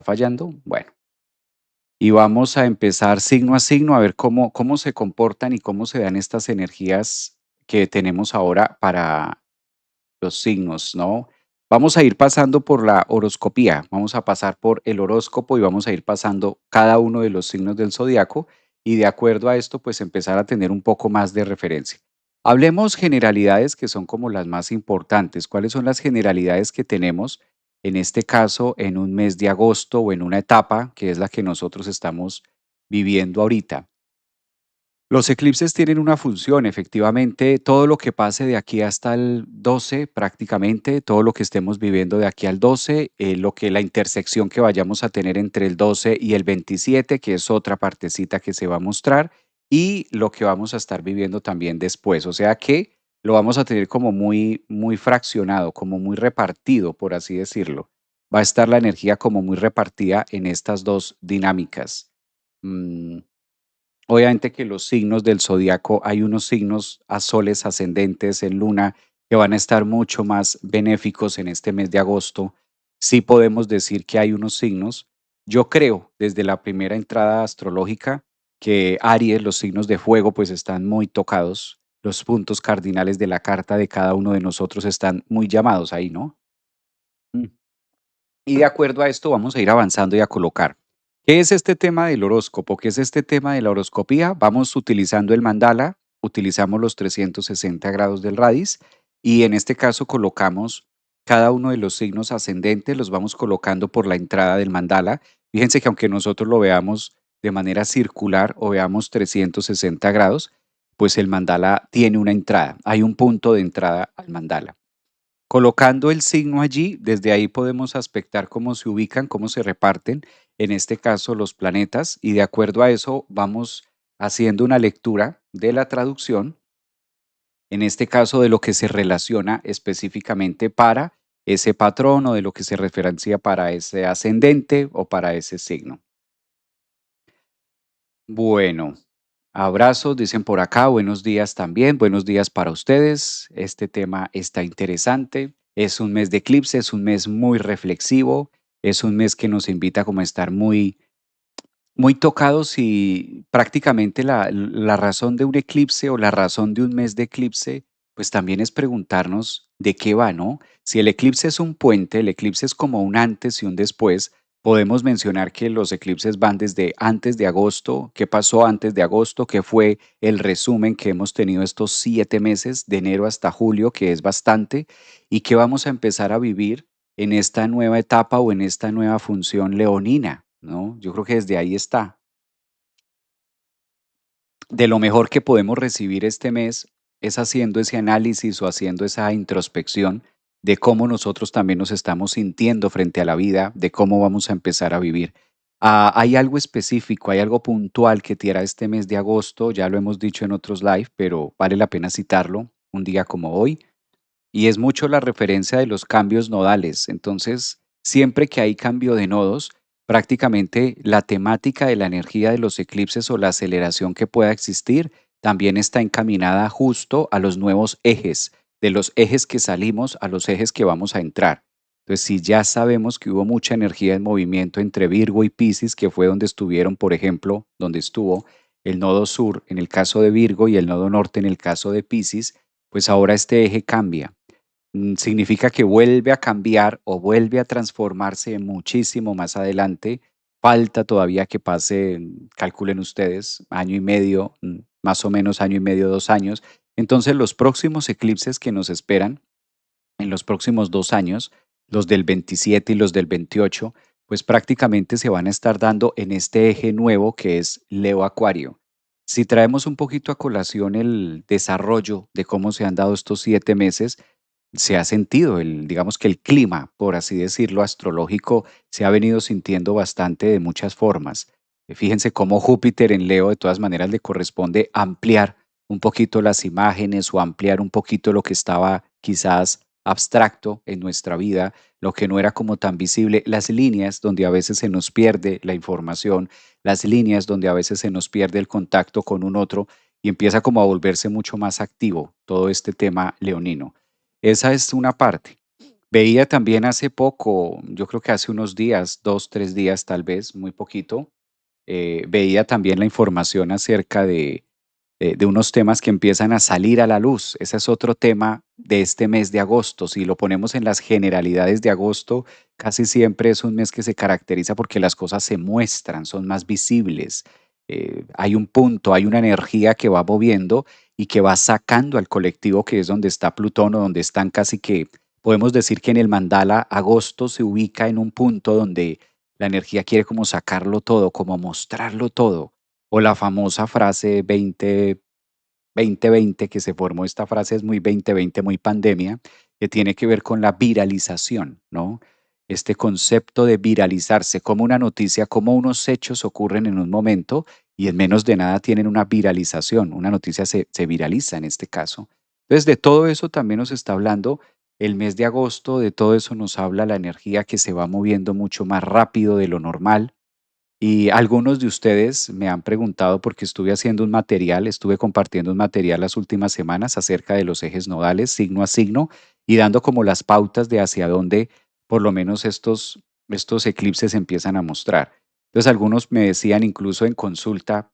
Fallando. Bueno, y vamos a empezar signo a signo a ver cómo se comportan y cómo se dan estas energías que tenemos ahora para los signos, ¿no? Vamos a ir pasando por la horoscopía, vamos a pasar por el horóscopo y vamos a ir pasando cada uno de los signos del zodiaco y de acuerdo a esto, pues empezar a tener un poco más de referencia. Hablemos generalidades que son como las más importantes. ¿Cuáles son las generalidades que tenemos en este caso en un mes de agosto o en una etapa que es la que nosotros estamos viviendo ahorita? Los eclipses tienen una función, efectivamente, todo lo que pase de aquí hasta el 12, prácticamente, todo lo que estemos viviendo de aquí al 12, la intersección que vayamos a tener entre el 12 y el 27, que es otra partecita que se va a mostrar, y lo que vamos a estar viviendo también después. O sea que lo vamos a tener como muy fraccionado, como muy repartido, por así decirlo. Va a estar la energía como muy repartida en estas dos dinámicas. Mm, Obviamente que los signos del zodiaco, hay unos signos a soles ascendentes en luna que van a estar mucho más benéficos en este mes de agosto. Sí podemos decir que hay unos signos. Yo creo, desde la primera entrada astrológica, que Aries, los signos de fuego, pues están muy tocados. Los puntos cardinales de la carta de cada uno de nosotros están muy llamados ahí, ¿no? Mm. Y de acuerdo a esto vamos a ir avanzando y a colocar. ¿Qué es este tema del horóscopo? ¿Qué es este tema de la horoscopía? Vamos utilizando el mandala, utilizamos los 360 grados del radix y en este caso colocamos cada uno de los signos ascendentes, los vamos colocando por la entrada del mandala. Fíjense que aunque nosotros lo veamos de manera circular o veamos 360 grados, pues el mandala tiene una entrada, hay un punto de entrada al mandala. Colocando el signo allí, desde ahí podemos aspectar cómo se ubican, cómo se reparten, en este caso los planetas, y de acuerdo a eso vamos haciendo una lectura de la traducción, en este caso de lo que se relaciona específicamente para ese patrón o de lo que se referencia para ese ascendente o para ese signo. Bueno, abrazos, dicen por acá, buenos días también, buenos días para ustedes. Este tema está interesante. Es un mes de eclipse, es un mes muy reflexivo, es un mes que nos invita como a estar muy tocados y prácticamente la razón de un eclipse o la razón de un mes de eclipse, pues también es preguntarnos de qué va, ¿no? Si el eclipse es un puente, el eclipse es como un antes y un después, podemos mencionar que los eclipses van desde antes de agosto, qué pasó antes de agosto, qué fue el resumen que hemos tenido estos 7 meses, de enero hasta julio, que es bastante, y qué vamos a empezar a vivir en esta nueva etapa o en esta nueva función leonina, ¿no? Yo creo que desde ahí está. De lo mejor que podemos recibir este mes es haciendo ese análisis o haciendo esa introspección de cómo nosotros también nos estamos sintiendo frente a la vida, de cómo vamos a empezar a vivir. Hay algo específico, hay algo puntual que tiene este mes de agosto, ya lo hemos dicho en otros live, pero vale la pena citarlo un día como hoy y es mucho la referencia de los cambios nodales. Entonces, siempre que hay cambio de nodos, prácticamente la temática de la energía de los eclipses o la aceleración que pueda existir también está encaminada justo a los nuevos ejes, de los ejes que salimos a los ejes que vamos a entrar. Entonces, si ya sabemos que hubo mucha energía en movimiento entre Virgo y Piscis, que fue donde estuvieron, por ejemplo, donde estuvo el nodo sur en el caso de Virgo y el nodo norte en el caso de Piscis, pues ahora este eje cambia. Significa que vuelve a cambiar o vuelve a transformarse muchísimo más adelante. Falta todavía que pase, calculen ustedes, año y medio, más o menos año y medio, 2 años. Entonces, los próximos eclipses que nos esperan en los próximos 2 años, los del 27 y los del 28, pues prácticamente se van a estar dando en este eje nuevo que es Leo Acuario. Si traemos un poquito a colación el desarrollo de cómo se han dado estos 7 meses, se ha sentido digamos que el clima, por así decirlo, astrológico, se ha venido sintiendo bastante de muchas formas. Fíjense cómo Júpiter en Leo de todas maneras le corresponde ampliar un poquito las imágenes o ampliar un poquito lo que estaba quizás abstracto en nuestra vida, lo que no era como tan visible, las líneas donde a veces se nos pierde la información, las líneas donde a veces se nos pierde el contacto con un otro y empieza como a volverse mucho más activo todo este tema leonino. Esa es una parte. Veía también hace poco, yo creo que hace unos días, 2, 3 días tal vez, muy poquito, veía también la información acerca de unos temas que empiezan a salir a la luz. Ese es otro tema de este mes de agosto. Si lo ponemos en las generalidades de agosto, casi siempre es un mes que se caracteriza porque las cosas se muestran, son más visibles. Hay un punto, hay una energía que va moviendo y que va sacando al colectivo, que es donde está Plutón o donde están casi que, podemos decir que en el mandala agosto se ubica en un punto donde la energía quiere como sacarlo todo, como mostrarlo todo. O la famosa frase 2020, que se formó, esta frase es muy 2020, muy pandemia, que tiene que ver con la viralización, ¿no? Este concepto de viralizarse, como una noticia, como unos hechos ocurren en un momento y en menos de nada tienen una viralización, una noticia se viraliza en este caso. Entonces, de todo eso también nos está hablando el mes de agosto, de todo eso nos habla la energía que se va moviendo mucho más rápido de lo normal, y algunos de ustedes me han preguntado porque estuve haciendo un material, estuve compartiendo un material las últimas semanas acerca de los ejes nodales, signo a signo, y dando como las pautas de hacia dónde por lo menos estos eclipses empiezan a mostrar. Entonces algunos me decían incluso en consulta,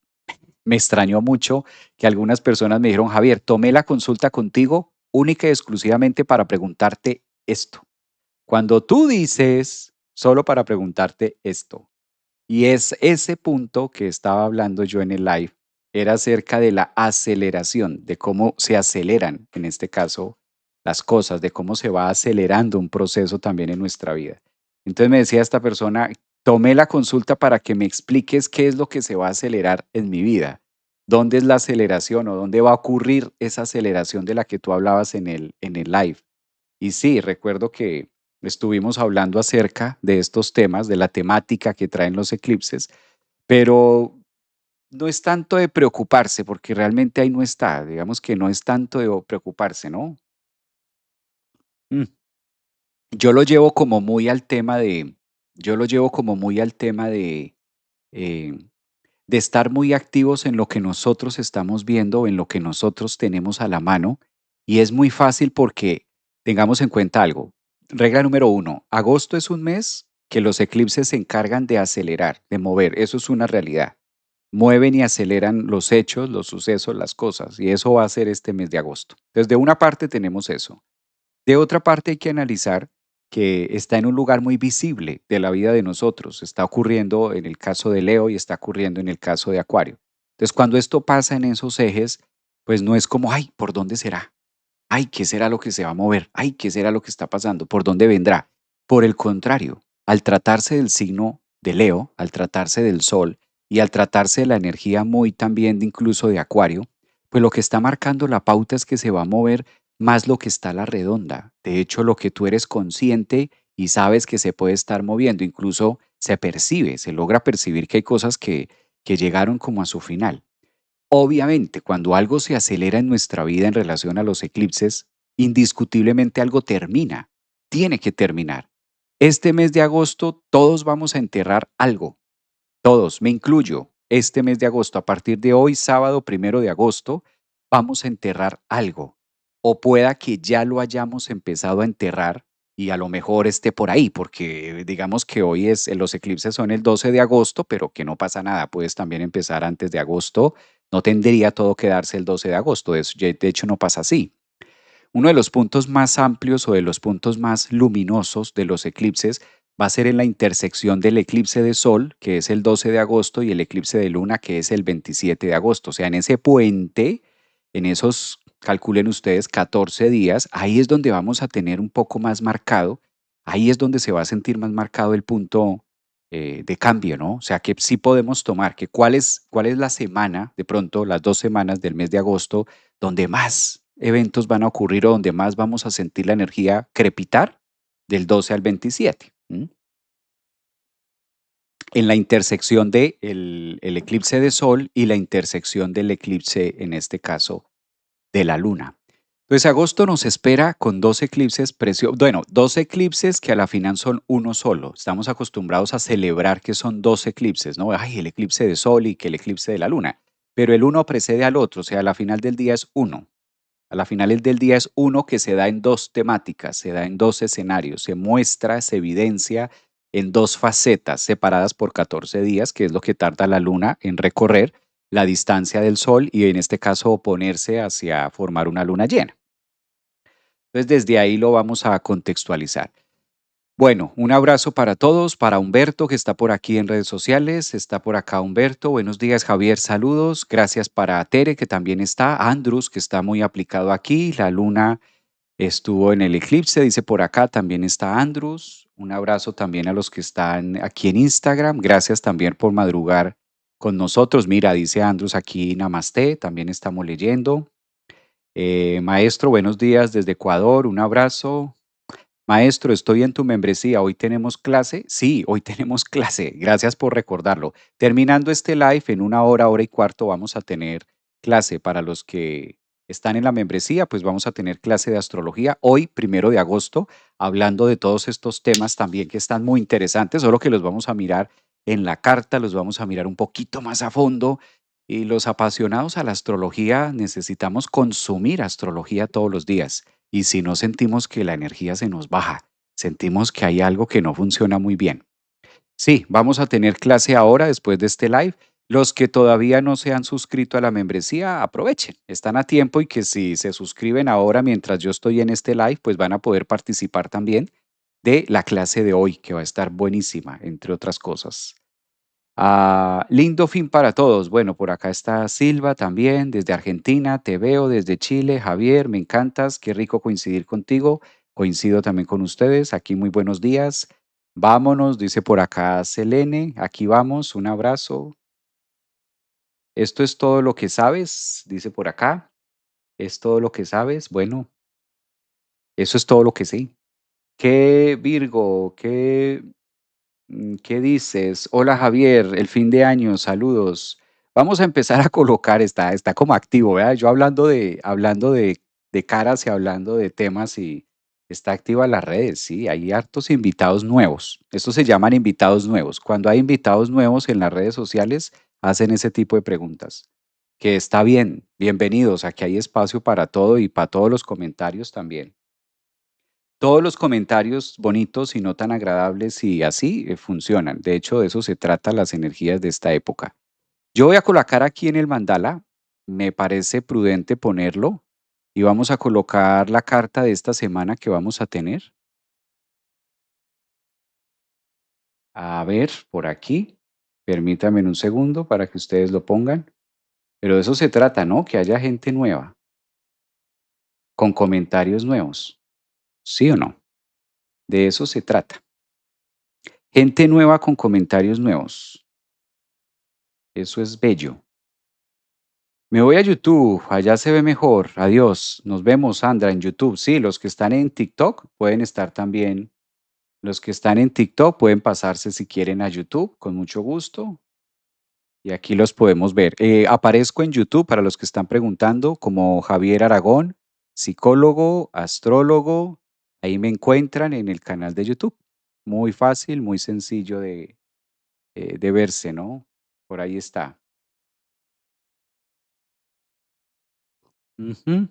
me extrañó mucho que algunas personas me dijeron, Javier, tomé la consulta contigo única y exclusivamente para preguntarte esto. Cuando tú dices, solo para preguntarte esto. Y es ese punto que estaba hablando yo en el live, era acerca de la aceleración, de cómo se aceleran, en este caso, las cosas, de cómo se va acelerando un proceso también en nuestra vida. Entonces me decía esta persona, tomé la consulta para que me expliques qué es lo que se va a acelerar en mi vida, dónde es la aceleración o dónde va a ocurrir esa aceleración de la que tú hablabas en el live. Y sí, recuerdo que estuvimos hablando acerca de estos temas, de la temática que traen los eclipses, pero no es tanto de preocuparse, porque realmente ahí no está. Digamos que no es tanto de preocuparse, ¿no? Mm, Yo lo llevo como muy al tema de, yo lo llevo como muy al tema eh, de estar muy activos en lo que nosotros estamos viendo, en lo que nosotros tenemos a la mano. Y es muy fácil porque tengamos en cuenta algo. Regla número uno, agosto es un mes que los eclipses se encargan de acelerar, de mover. Eso es una realidad. Mueven y aceleran los hechos, los sucesos, las cosas. Y eso va a ser este mes de agosto. Entonces, de una parte tenemos eso. De otra parte, hay que analizar que está en un lugar muy visible de la vida de nosotros. Está ocurriendo en el caso de Leo y está ocurriendo en el caso de Acuario. Entonces, cuando esto pasa en esos ejes, pues no es como, ay, ¿por dónde será? Ay, ¿qué será lo que se va a mover? Ay, ¿qué será lo que está pasando? ¿Por dónde vendrá? Por el contrario, al tratarse del signo de Leo, al tratarse del Sol y al tratarse de la energía muy también de incluso de Acuario, pues lo que está marcando la pauta es que se va a mover más lo que está a la redonda. De hecho, lo que tú eres consciente y sabes que se puede estar moviendo, incluso se percibe, se logra percibir que hay cosas que llegaron como a su final. Obviamente, cuando algo se acelera en nuestra vida en relación a los eclipses, indiscutiblemente algo termina, tiene que terminar. Este mes de agosto todos vamos a enterrar algo, todos, me incluyo. Este mes de agosto, a partir de hoy, sábado 1 de agosto, vamos a enterrar algo. O pueda que ya lo hayamos empezado a enterrar y a lo mejor esté por ahí, porque digamos que hoy los eclipses son el 12 de agosto, pero que no pasa nada, puedes también empezar antes de agosto. No tendría todo que darse el 12 de agosto, de hecho no pasa así. Uno de los puntos más amplios o de los puntos más luminosos de los eclipses va a ser en la intersección del eclipse de Sol, que es el 12 de agosto, y el eclipse de Luna, que es el 27 de agosto. O sea, en ese puente, en esos, calculen ustedes, 14 días, ahí es donde vamos a tener un poco más marcado, ahí es donde se va a sentir más marcado el punto de cambio, ¿no? O sea, que sí podemos tomar, que cuál es la semana, de pronto las 2 semanas del mes de agosto, donde más eventos van a ocurrir o donde más vamos a sentir la energía crepitar del 12 al 27. En la intersección de el eclipse de Sol y la intersección del eclipse, en este caso, de la Luna. Pues agosto nos espera con dos eclipses preciosos, bueno, dos eclipses que a la final son uno solo. Estamos acostumbrados a celebrar que son dos eclipses, ¿no? Ay, el eclipse de Sol y que el eclipse de la Luna. Pero el uno precede al otro, o sea, a la final del día es uno. A la finales del día es uno que se da en 2 temáticas, se da en 2 escenarios, se muestra, se evidencia en 2 facetas separadas por 14 días, que es lo que tarda la luna en recorrer la distancia del Sol y en este caso oponerse hacia formar una luna llena. Entonces desde ahí lo vamos a contextualizar. Bueno, un abrazo para todos, para Humberto que está por aquí en redes sociales, está por acá Humberto, buenos días Javier, saludos, gracias para Tere que también está, Andrus que está muy aplicado aquí, la luna estuvo en el eclipse, dice por acá, también está Andrus, un abrazo también a los que están aquí en Instagram, gracias también por madrugar con nosotros, mira, dice Andrus aquí Namaste, también estamos leyendo. Maestro, buenos días desde Ecuador, un abrazo. Maestro, estoy en tu membresía. ¿Hoy tenemos clase? Sí, hoy tenemos clase. Gracias por recordarlo. Terminando este live, en una hora, hora y cuarto, vamos a tener clase. Para los que están en la membresía, pues vamos a tener clase de astrología hoy, 1 de agosto, hablando de todos estos temas también que están muy interesantes, solo que los vamos a mirar en la carta, los vamos a mirar un poquito más a fondo. Y los apasionados a la astrología necesitamos consumir astrología todos los días. Y si no sentimos que la energía se nos baja, sentimos que hay algo que no funciona muy bien. Sí, vamos a tener clase ahora después de este live. Los que todavía no se han suscrito a la membresía, aprovechen, están a tiempo y que si se suscriben ahora mientras yo estoy en este live, pues van a poder participar también de la clase de hoy, que va a estar buenísima, entre otras cosas. Lindo fin para todos. Bueno, por acá está Silva también, desde Argentina. Te veo desde Chile. Javier, me encantas. Qué rico coincidir contigo. Coincido también con ustedes. Aquí muy buenos días. Vámonos, dice por acá Selene. Aquí vamos. Un abrazo. Esto es todo lo que sabes, dice por acá. Es todo lo que sabes. Bueno, eso es todo lo que sí. ¿Qué Virgo? ¿Qué dices? Hola Javier, el fin de año, saludos. Vamos a empezar a colocar, está como activo, ¿verdad? Yo hablando de caras y hablando de temas y está activa las redes, sí, hay hartos invitados nuevos. Estos se llaman invitados nuevos. Cuando hay invitados nuevos en las redes sociales, hacen ese tipo de preguntas. Que está bien, bienvenidos, aquí hay espacio para todo y para todos los comentarios también. Todos los comentarios bonitos y no tan agradables y así funcionan. De hecho, de eso se trata las energías de esta época. Yo voy a colocar aquí en el mandala, me parece prudente ponerlo y vamos a colocar la carta de esta semana que vamos a tener. A ver, por aquí. Permítanme un segundo para que ustedes lo pongan. Pero de eso se trata, ¿no? Que haya gente nueva, con comentarios nuevos. ¿Sí o no? De eso se trata. Gente nueva con comentarios nuevos. Eso es bello. Me voy a YouTube, allá se ve mejor. Adiós. Nos vemos, Sandra, en YouTube. Sí, los que están en TikTok pueden estar también. Los que están en TikTok pueden pasarse si quieren a YouTube, con mucho gusto. Y aquí los podemos ver. Aparezco en YouTube para los que están preguntando, como Javier Aragón, psicólogo, astrólogo. Ahí me encuentran en el canal de YouTube. Muy fácil, muy sencillo de verse, ¿no? Por ahí está. Ujú.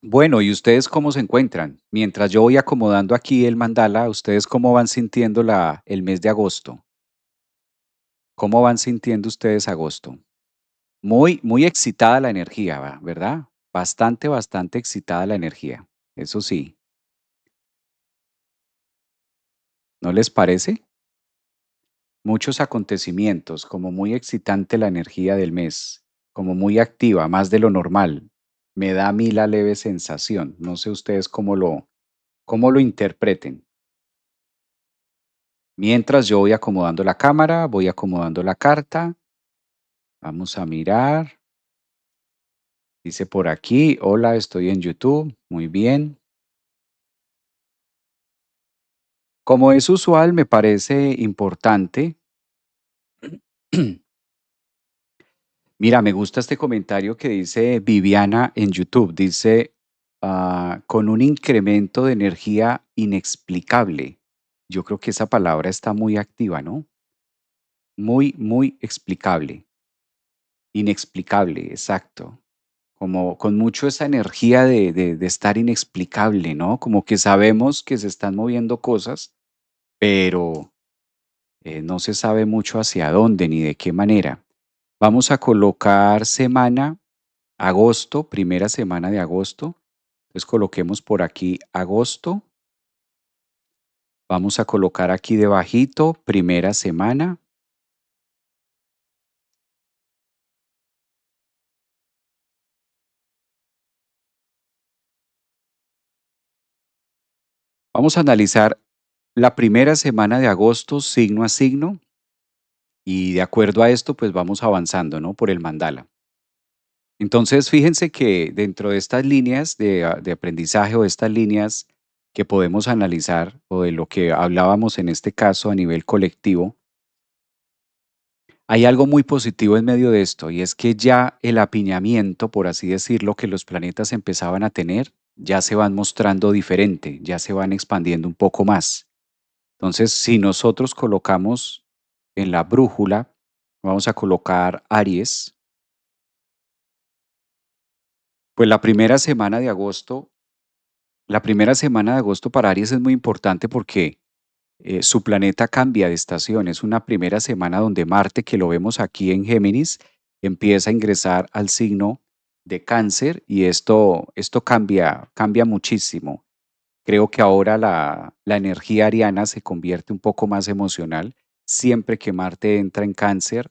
Bueno, ¿y ustedes cómo se encuentran? Mientras yo voy acomodando aquí el mandala, ¿ustedes cómo van sintiendo el mes de agosto? ¿Cómo van sintiendo ustedes agosto? Muy, muy excitada la energía, ¿verdad? Bastante, bastante excitada la energía. Eso sí, ¿no les parece? Muchos acontecimientos, como muy excitante la energía del mes, como muy activa, más de lo normal. Me da a mí la leve sensación. No sé ustedes cómo lo interpreten. Mientras yo voy acomodando la cámara, voy acomodando la carta. Vamos a mirar. Dice por aquí, hola, estoy en YouTube. Muy bien. Como es usual, me parece importante. Mira, me gusta este comentario que dice Viviana en YouTube. Dice, con un incremento de energía inexplicable. Yo creo que esa palabra está muy activa, ¿no? Muy, muy explicable. Inexplicable, exacto. como con mucho esa energía de estar inexplicable, ¿no? Como que sabemos que se están moviendo cosas, pero no se sabe mucho hacia dónde ni de qué manera. Vamos a colocar semana, agosto, primera semana de agosto. Entonces coloquemos por aquí agosto. Vamos a colocar aquí debajito, primera semana. Vamos a analizar la primera semana de agosto, signo a signo, y de acuerdo a esto, pues vamos avanzando, ¿no? Por el mandala. Entonces, fíjense que dentro de estas líneas de aprendizaje o estas líneas que podemos analizar o de lo que hablábamos en este caso a nivel colectivo, hay algo muy positivo en medio de esto y es que ya el apiñamiento, por así decirlo, que los planetas empezaban a tener, ya se van mostrando diferente, ya se van expandiendo un poco más. Entonces, si nosotros colocamos en la brújula, vamos a colocar Aries, pues la primera semana de agosto para Aries es muy importante porque su planeta cambia de estación. Es una primera semana donde Marte, que lo vemos aquí en Géminis, empieza a ingresar al signo de Cáncer y esto cambia muchísimo. Creo que ahora la energía ariana se convierte un poco más emocional siempre que Marte entra en Cáncer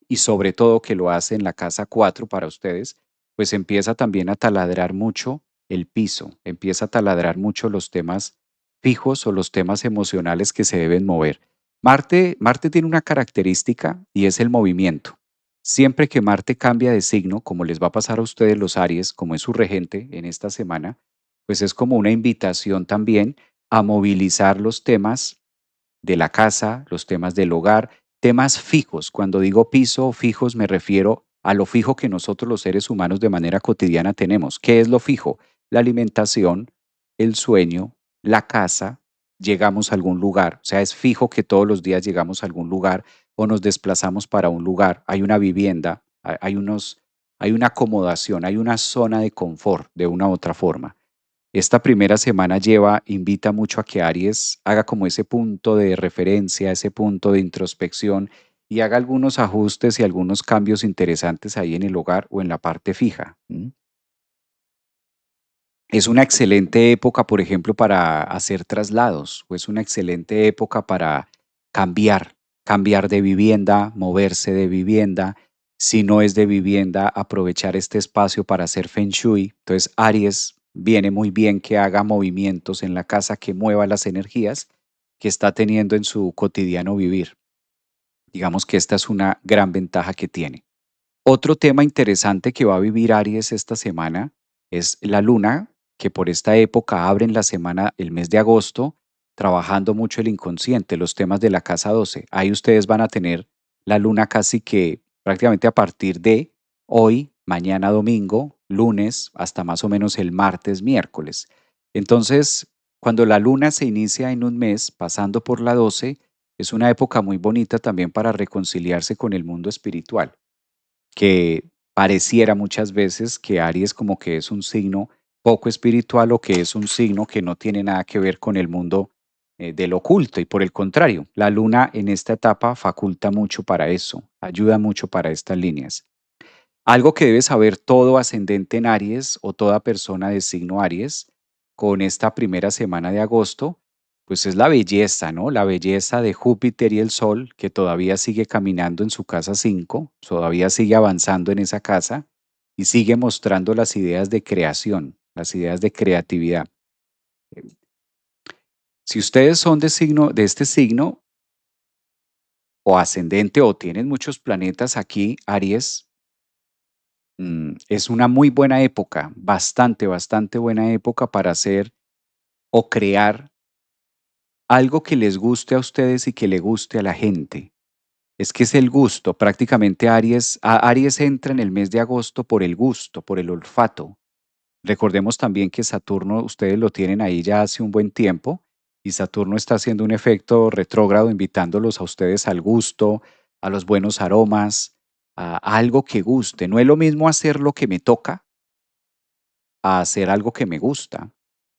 y sobre todo que lo hace en la casa 4 para ustedes, pues empieza también a taladrar mucho el piso, empieza a taladrar mucho los temas fijos o los temas emocionales que se deben mover. Marte tiene una característica y es el movimiento. Siempre que Marte cambia de signo, como les va a pasar a ustedes los Aries, como es su regente en esta semana, pues es como una invitación también a movilizar los temas de la casa, los temas del hogar, temas fijos. Cuando digo piso o fijos me refiero a lo fijo que nosotros los seres humanos de manera cotidiana tenemos. ¿Qué es lo fijo? La alimentación, el sueño, la casa, llegamos a algún lugar. O sea, es fijo que todos los días llegamos a algún lugar o nos desplazamos para un lugar. Hay una vivienda, hay una acomodación, hay una zona de confort de una u otra forma. Esta primera semana invita mucho a que Aries haga como ese punto de referencia, ese punto de introspección y haga algunos ajustes y algunos cambios interesantes ahí en el hogar o en la parte fija. Es una excelente época, por ejemplo, para hacer traslados, o es una excelente época para cambiar, cambiar de vivienda, moverse de vivienda. Si no es de vivienda, aprovechar este espacio para hacer feng shui. Entonces, Aries viene muy bien que haga movimientos en la casa que mueva las energías que está teniendo en su cotidiano vivir. Digamos que esta es una gran ventaja que tiene. Otro tema interesante que va a vivir Aries esta semana es la luna, que por esta época abren la semana, el mes de agosto, trabajando mucho el inconsciente, los temas de la casa 12. Ahí ustedes van a tener la luna casi que prácticamente a partir de hoy, mañana domingo, lunes, hasta más o menos el martes, miércoles. Entonces, cuando la luna se inicia en un mes, pasando por la 12, es una época muy bonita también para reconciliarse con el mundo espiritual que pareciera muchas veces que Aries como que es un signo poco espiritual o que es un signo que no tiene nada que ver con el mundo del oculto y por el contrario, la luna en esta etapa faculta mucho para eso, ayuda mucho para estas líneas. Algo que debe saber todo ascendente en Aries o toda persona de signo Aries con esta primera semana de agosto, pues es la belleza, ¿no? La belleza de Júpiter y el Sol, que todavía sigue caminando en su casa 5, todavía sigue avanzando en esa casa y sigue mostrando las ideas de creación, las ideas de creatividad. Si ustedes son de este signo o ascendente o tienen muchos planetas aquí, Aries, es una muy buena época, bastante buena época para hacer o crear algo que les guste a ustedes y que le guste a la gente. Es que es el gusto, prácticamente Aries entra en el mes de agosto por el gusto, por el olfato. Recordemos también que Saturno, ustedes lo tienen ahí ya hace un buen tiempo y Saturno está haciendo un efecto retrógrado invitándolos a ustedes al gusto, a los buenos aromas, a algo que guste. No es lo mismo hacer lo que me toca a hacer algo que me gusta.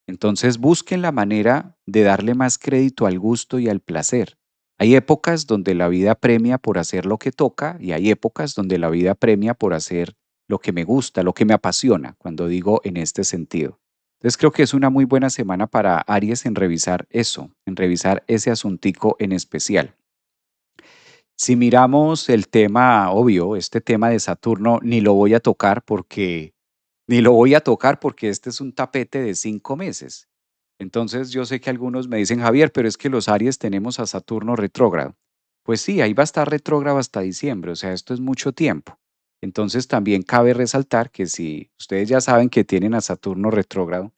Entonces busquen la manera de darle más crédito al gusto y al placer. Hay épocas donde la vida premia por hacer lo que toca y hay épocas donde la vida premia por hacer lo que me gusta, lo que me apasiona, cuando digo en este sentido. Entonces creo que es una muy buena semana para Aries en revisar eso, en revisar ese asuntico en especial. Si miramos el tema, obvio, este tema de Saturno, ni lo voy a tocar porque este es un tapete de 5 meses. Entonces yo sé que algunos me dicen, Javier, pero es que los Aries tenemos a Saturno retrógrado. Pues sí, ahí va a estar retrógrado hasta diciembre, o sea, esto es mucho tiempo. Entonces también cabe resaltar que si ustedes ya saben que tienen a Saturno retrógrado,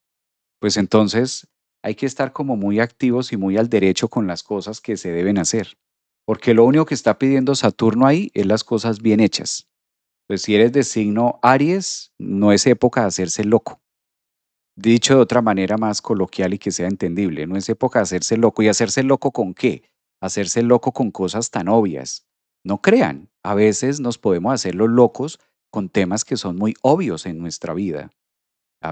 pues entonces hay que estar como muy activos y muy al derecho con las cosas que se deben hacer, porque lo único que está pidiendo Saturno ahí es las cosas bien hechas. Pues si eres de signo Aries, no es época de hacerse loco. Dicho de otra manera más coloquial y que sea entendible, no es época de hacerse loco. ¿Y hacerse loco con qué? Hacerse loco con cosas tan obvias. No crean, a veces nos podemos hacer los locos con temas que son muy obvios en nuestra vida.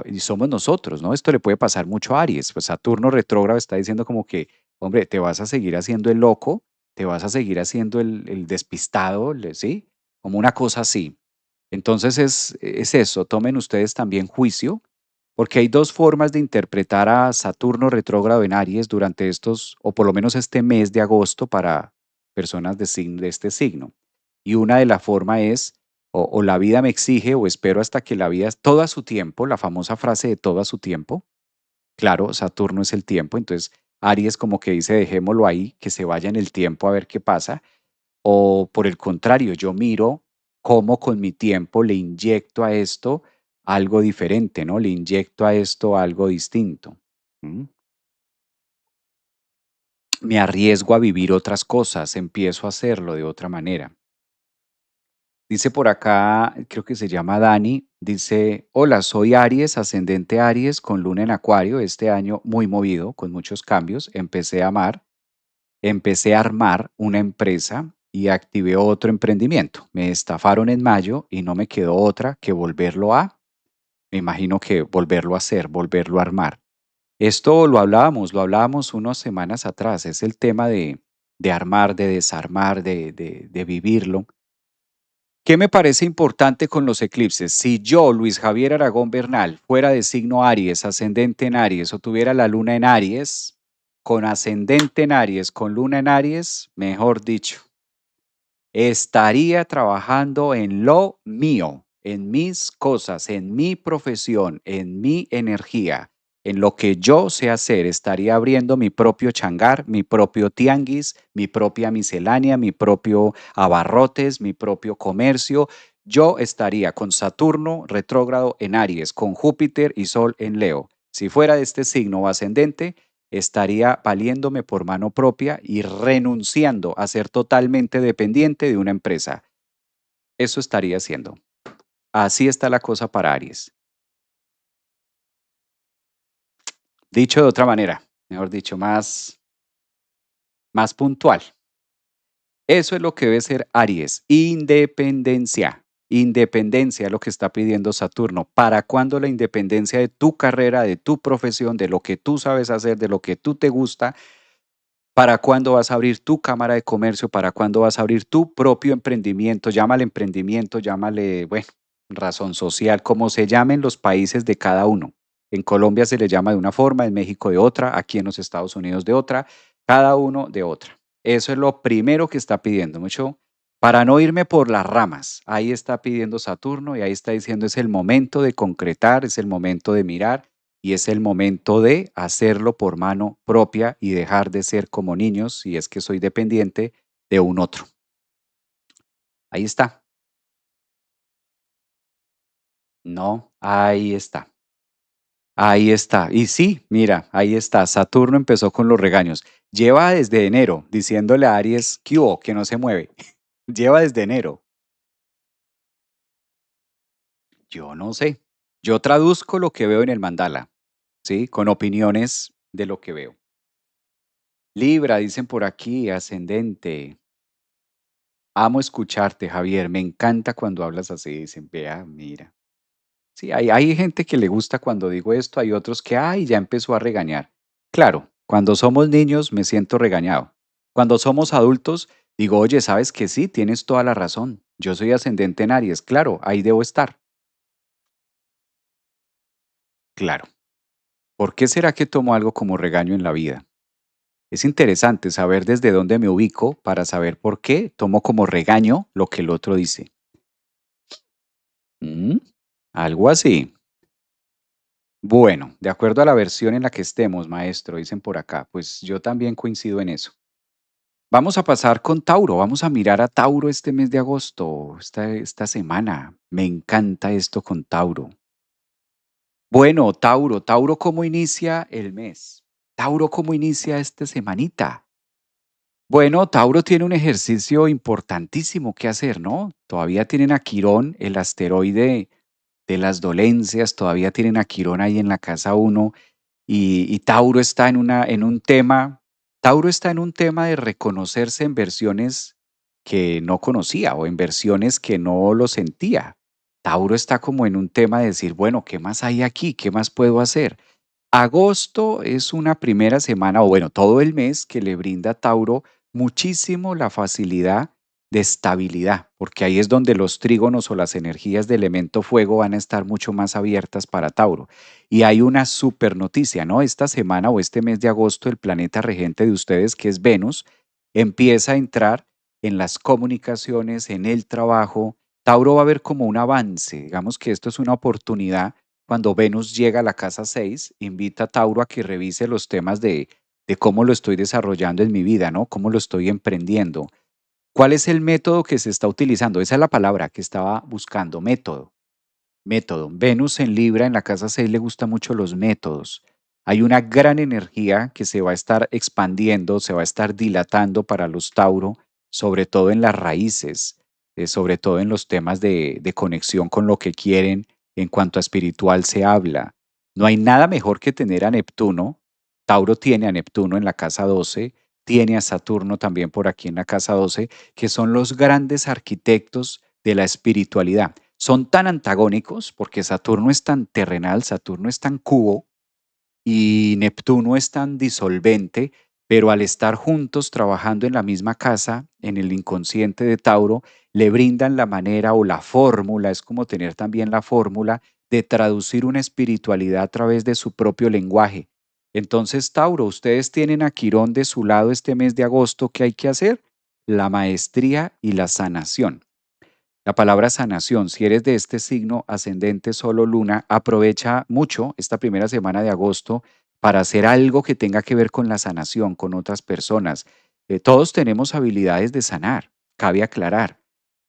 Y somos nosotros, ¿no? Esto le puede pasar mucho a Aries. Pues Saturno retrógrado está diciendo como que, hombre, te vas a seguir haciendo el loco, te vas a seguir haciendo el despistado, ¿sí? Como una cosa así. Entonces es eso, tomen ustedes también juicio, porque hay dos formas de interpretar a Saturno retrógrado en Aries durante estos, o por lo menos este mes de agosto para personas de este signo. Y una de la forma es o la vida me exige o espero hasta que la vida es todo a su tiempo, la famosa frase de todo a su tiempo. Claro, Saturno es el tiempo, entonces Aries como que dice dejémoslo ahí, que se vaya en el tiempo a ver qué pasa. O por el contrario, yo miro cómo con mi tiempo le inyecto a esto algo diferente, ¿no? Le inyecto a esto algo distinto. ¿Mm? Me arriesgo a vivir otras cosas, empiezo a hacerlo de otra manera. Dice por acá, creo que se llama Dani, dice, hola, soy Aries, ascendente Aries, con luna en Acuario, este año muy movido, con muchos cambios. Empecé a armar una empresa y activé otro emprendimiento. Me estafaron en mayo y no me quedó otra que me imagino que volverlo a hacer, volverlo a armar. Esto lo hablábamos unas semanas atrás, es el tema de armar, de desarmar, de vivirlo. ¿Qué me parece importante con los eclipses? Si yo, Luis Javier Aragón Bernal, fuera de signo Aries, ascendente en Aries, o tuviera la luna en Aries, con ascendente en Aries, con luna en Aries, mejor dicho, estaría trabajando en lo mío, en mis cosas, en mi profesión, en mi energía, en lo que yo sé hacer. Estaría abriendo mi propio changar, mi propio tianguis, mi propia miscelánea, mi propio abarrotes, mi propio comercio. Yo estaría con Saturno retrógrado en Aries, con Júpiter y Sol en Leo. Si fuera de este signo o ascendente, estaría valiéndome por mano propia y renunciando a ser totalmente dependiente de una empresa. Eso estaría haciendo. Así está la cosa para Aries. Dicho de otra manera, mejor dicho, más puntual. Eso es lo que debe ser Aries. Independencia. Independencia es lo que está pidiendo Saturno. ¿Para cuándo la independencia de tu carrera, de tu profesión, de lo que tú sabes hacer, de lo que tú te gusta? ¿Para cuándo vas a abrir tu cámara de comercio? ¿Para cuándo vas a abrir tu propio emprendimiento? Llámale emprendimiento, llámale, bueno, razón social, como se llame en los países de cada uno. En Colombia se le llama de una forma, en México de otra, aquí en los Estados Unidos de otra, cada uno de otra. Eso es lo primero que está pidiendo, mucho, para no irme por las ramas. Ahí está pidiendo Saturno y ahí está diciendo es el momento de concretar, es el momento de mirar y es el momento de hacerlo por mano propia y dejar de ser como niños, si es que soy dependiente de un otro. Ahí está. No, ahí está. Ahí está. Y sí, mira, ahí está. Saturno empezó con los regaños. Lleva desde enero diciéndole a Aries que hubo, que no se mueve. Lleva desde enero. Yo no sé. Yo traduzco lo que veo en el mandala, ¿sí? Con opiniones de lo que veo. Libra, dicen por aquí, ascendente. Amo escucharte, Javier. Me encanta cuando hablas así. Dicen, vea, mira. Sí, hay gente que le gusta cuando digo esto, hay otros que, ay, ya empezó a regañar. Claro, cuando somos niños me siento regañado. Cuando somos adultos, digo, oye, ¿sabes que sí? Tienes toda la razón. Yo soy ascendente en Aries. Claro, ahí debo estar. Claro. ¿Por qué será que tomo algo como regaño en la vida? Es interesante saber desde dónde me ubico para saber por qué tomo como regaño lo que el otro dice. ¿Mm? Algo así. Bueno, de acuerdo a la versión en la que estemos, maestro, dicen por acá, pues yo también coincido en eso. Vamos a pasar con Tauro, vamos a mirar a Tauro este mes de agosto, esta semana. Me encanta esto con Tauro. Bueno, Tauro, ¿cómo inicia el mes? Tauro, ¿cómo inicia esta semanita? Bueno, Tauro tiene un ejercicio importantísimo que hacer, ¿no? Todavía tienen a Quirón, el asteroide de las dolencias, todavía tienen a Quirón ahí en la casa uno y Tauro está en un tema, Tauro está en un tema de reconocerse en versiones que no conocía o en versiones que no lo sentía. Tauro está como en un tema de decir, bueno, ¿qué más hay aquí? ¿Qué más puedo hacer? Agosto es una primera semana, o bueno, todo el mes que le brinda a Tauro muchísimo la facilidad de estabilidad, porque ahí es donde los trígonos o las energías de elemento fuego van a estar mucho más abiertas para Tauro. Y hay una super noticia, ¿no? Esta semana o este mes de agosto, el planeta regente de ustedes, que es Venus, empieza a entrar en las comunicaciones, en el trabajo. Tauro va a ver como un avance, digamos que esto es una oportunidad cuando Venus llega a la casa 6, invita a Tauro a que revise los temas de cómo lo estoy desarrollando en mi vida, ¿no? Cómo lo estoy emprendiendo. ¿Cuál es el método que se está utilizando? Esa es la palabra que estaba buscando, método. Método. Venus en Libra, en la casa 6 le gustan mucho los métodos. Hay una gran energía que se va a estar expandiendo, se va a estar dilatando para los Tauro, sobre todo en las raíces, sobre todo en los temas de conexión con lo que quieren. En cuanto a espiritual se habla. No hay nada mejor que tener a Neptuno. Tauro tiene a Neptuno en la casa 12, tiene a Saturno también por aquí en la casa 12, que son los grandes arquitectos de la espiritualidad. Son tan antagónicos porque Saturno es tan terrenal, Saturno es tan cubo y Neptuno es tan disolvente, pero al estar juntos trabajando en la misma casa, en el inconsciente de Tauro, le brindan la manera o la fórmula, es como tener también la fórmula de traducir una espiritualidad a través de su propio lenguaje. Entonces, Tauro, ustedes tienen a Quirón de su lado este mes de agosto. ¿Qué hay que hacer? La maestría y la sanación. La palabra sanación, si eres de este signo ascendente solo luna, aprovecha mucho esta primera semana de agosto para hacer algo que tenga que ver con la sanación, con otras personas. Todos tenemos habilidades de sanar, cabe aclarar.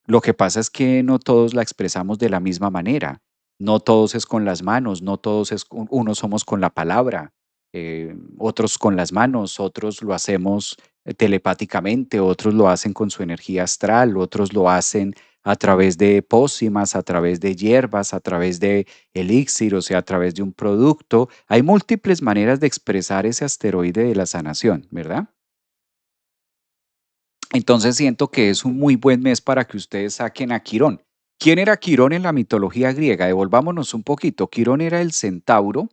Lo que pasa es que no todos la expresamos de la misma manera. No todos es con las manos, no todos es unos somos con la palabra, otros con las manos, otros lo hacemos telepáticamente, otros lo hacen con su energía astral, otros lo hacen a través de pócimas, a través de hierbas, a través de elixir, o sea, a través de un producto. Hay múltiples maneras de expresar ese asteroide de la sanación, ¿verdad? Entonces siento que es un muy buen mes para que ustedes saquen a Quirón. ¿Quién era Quirón en la mitología griega? Devolvámonos un poquito. Quirón era el centauro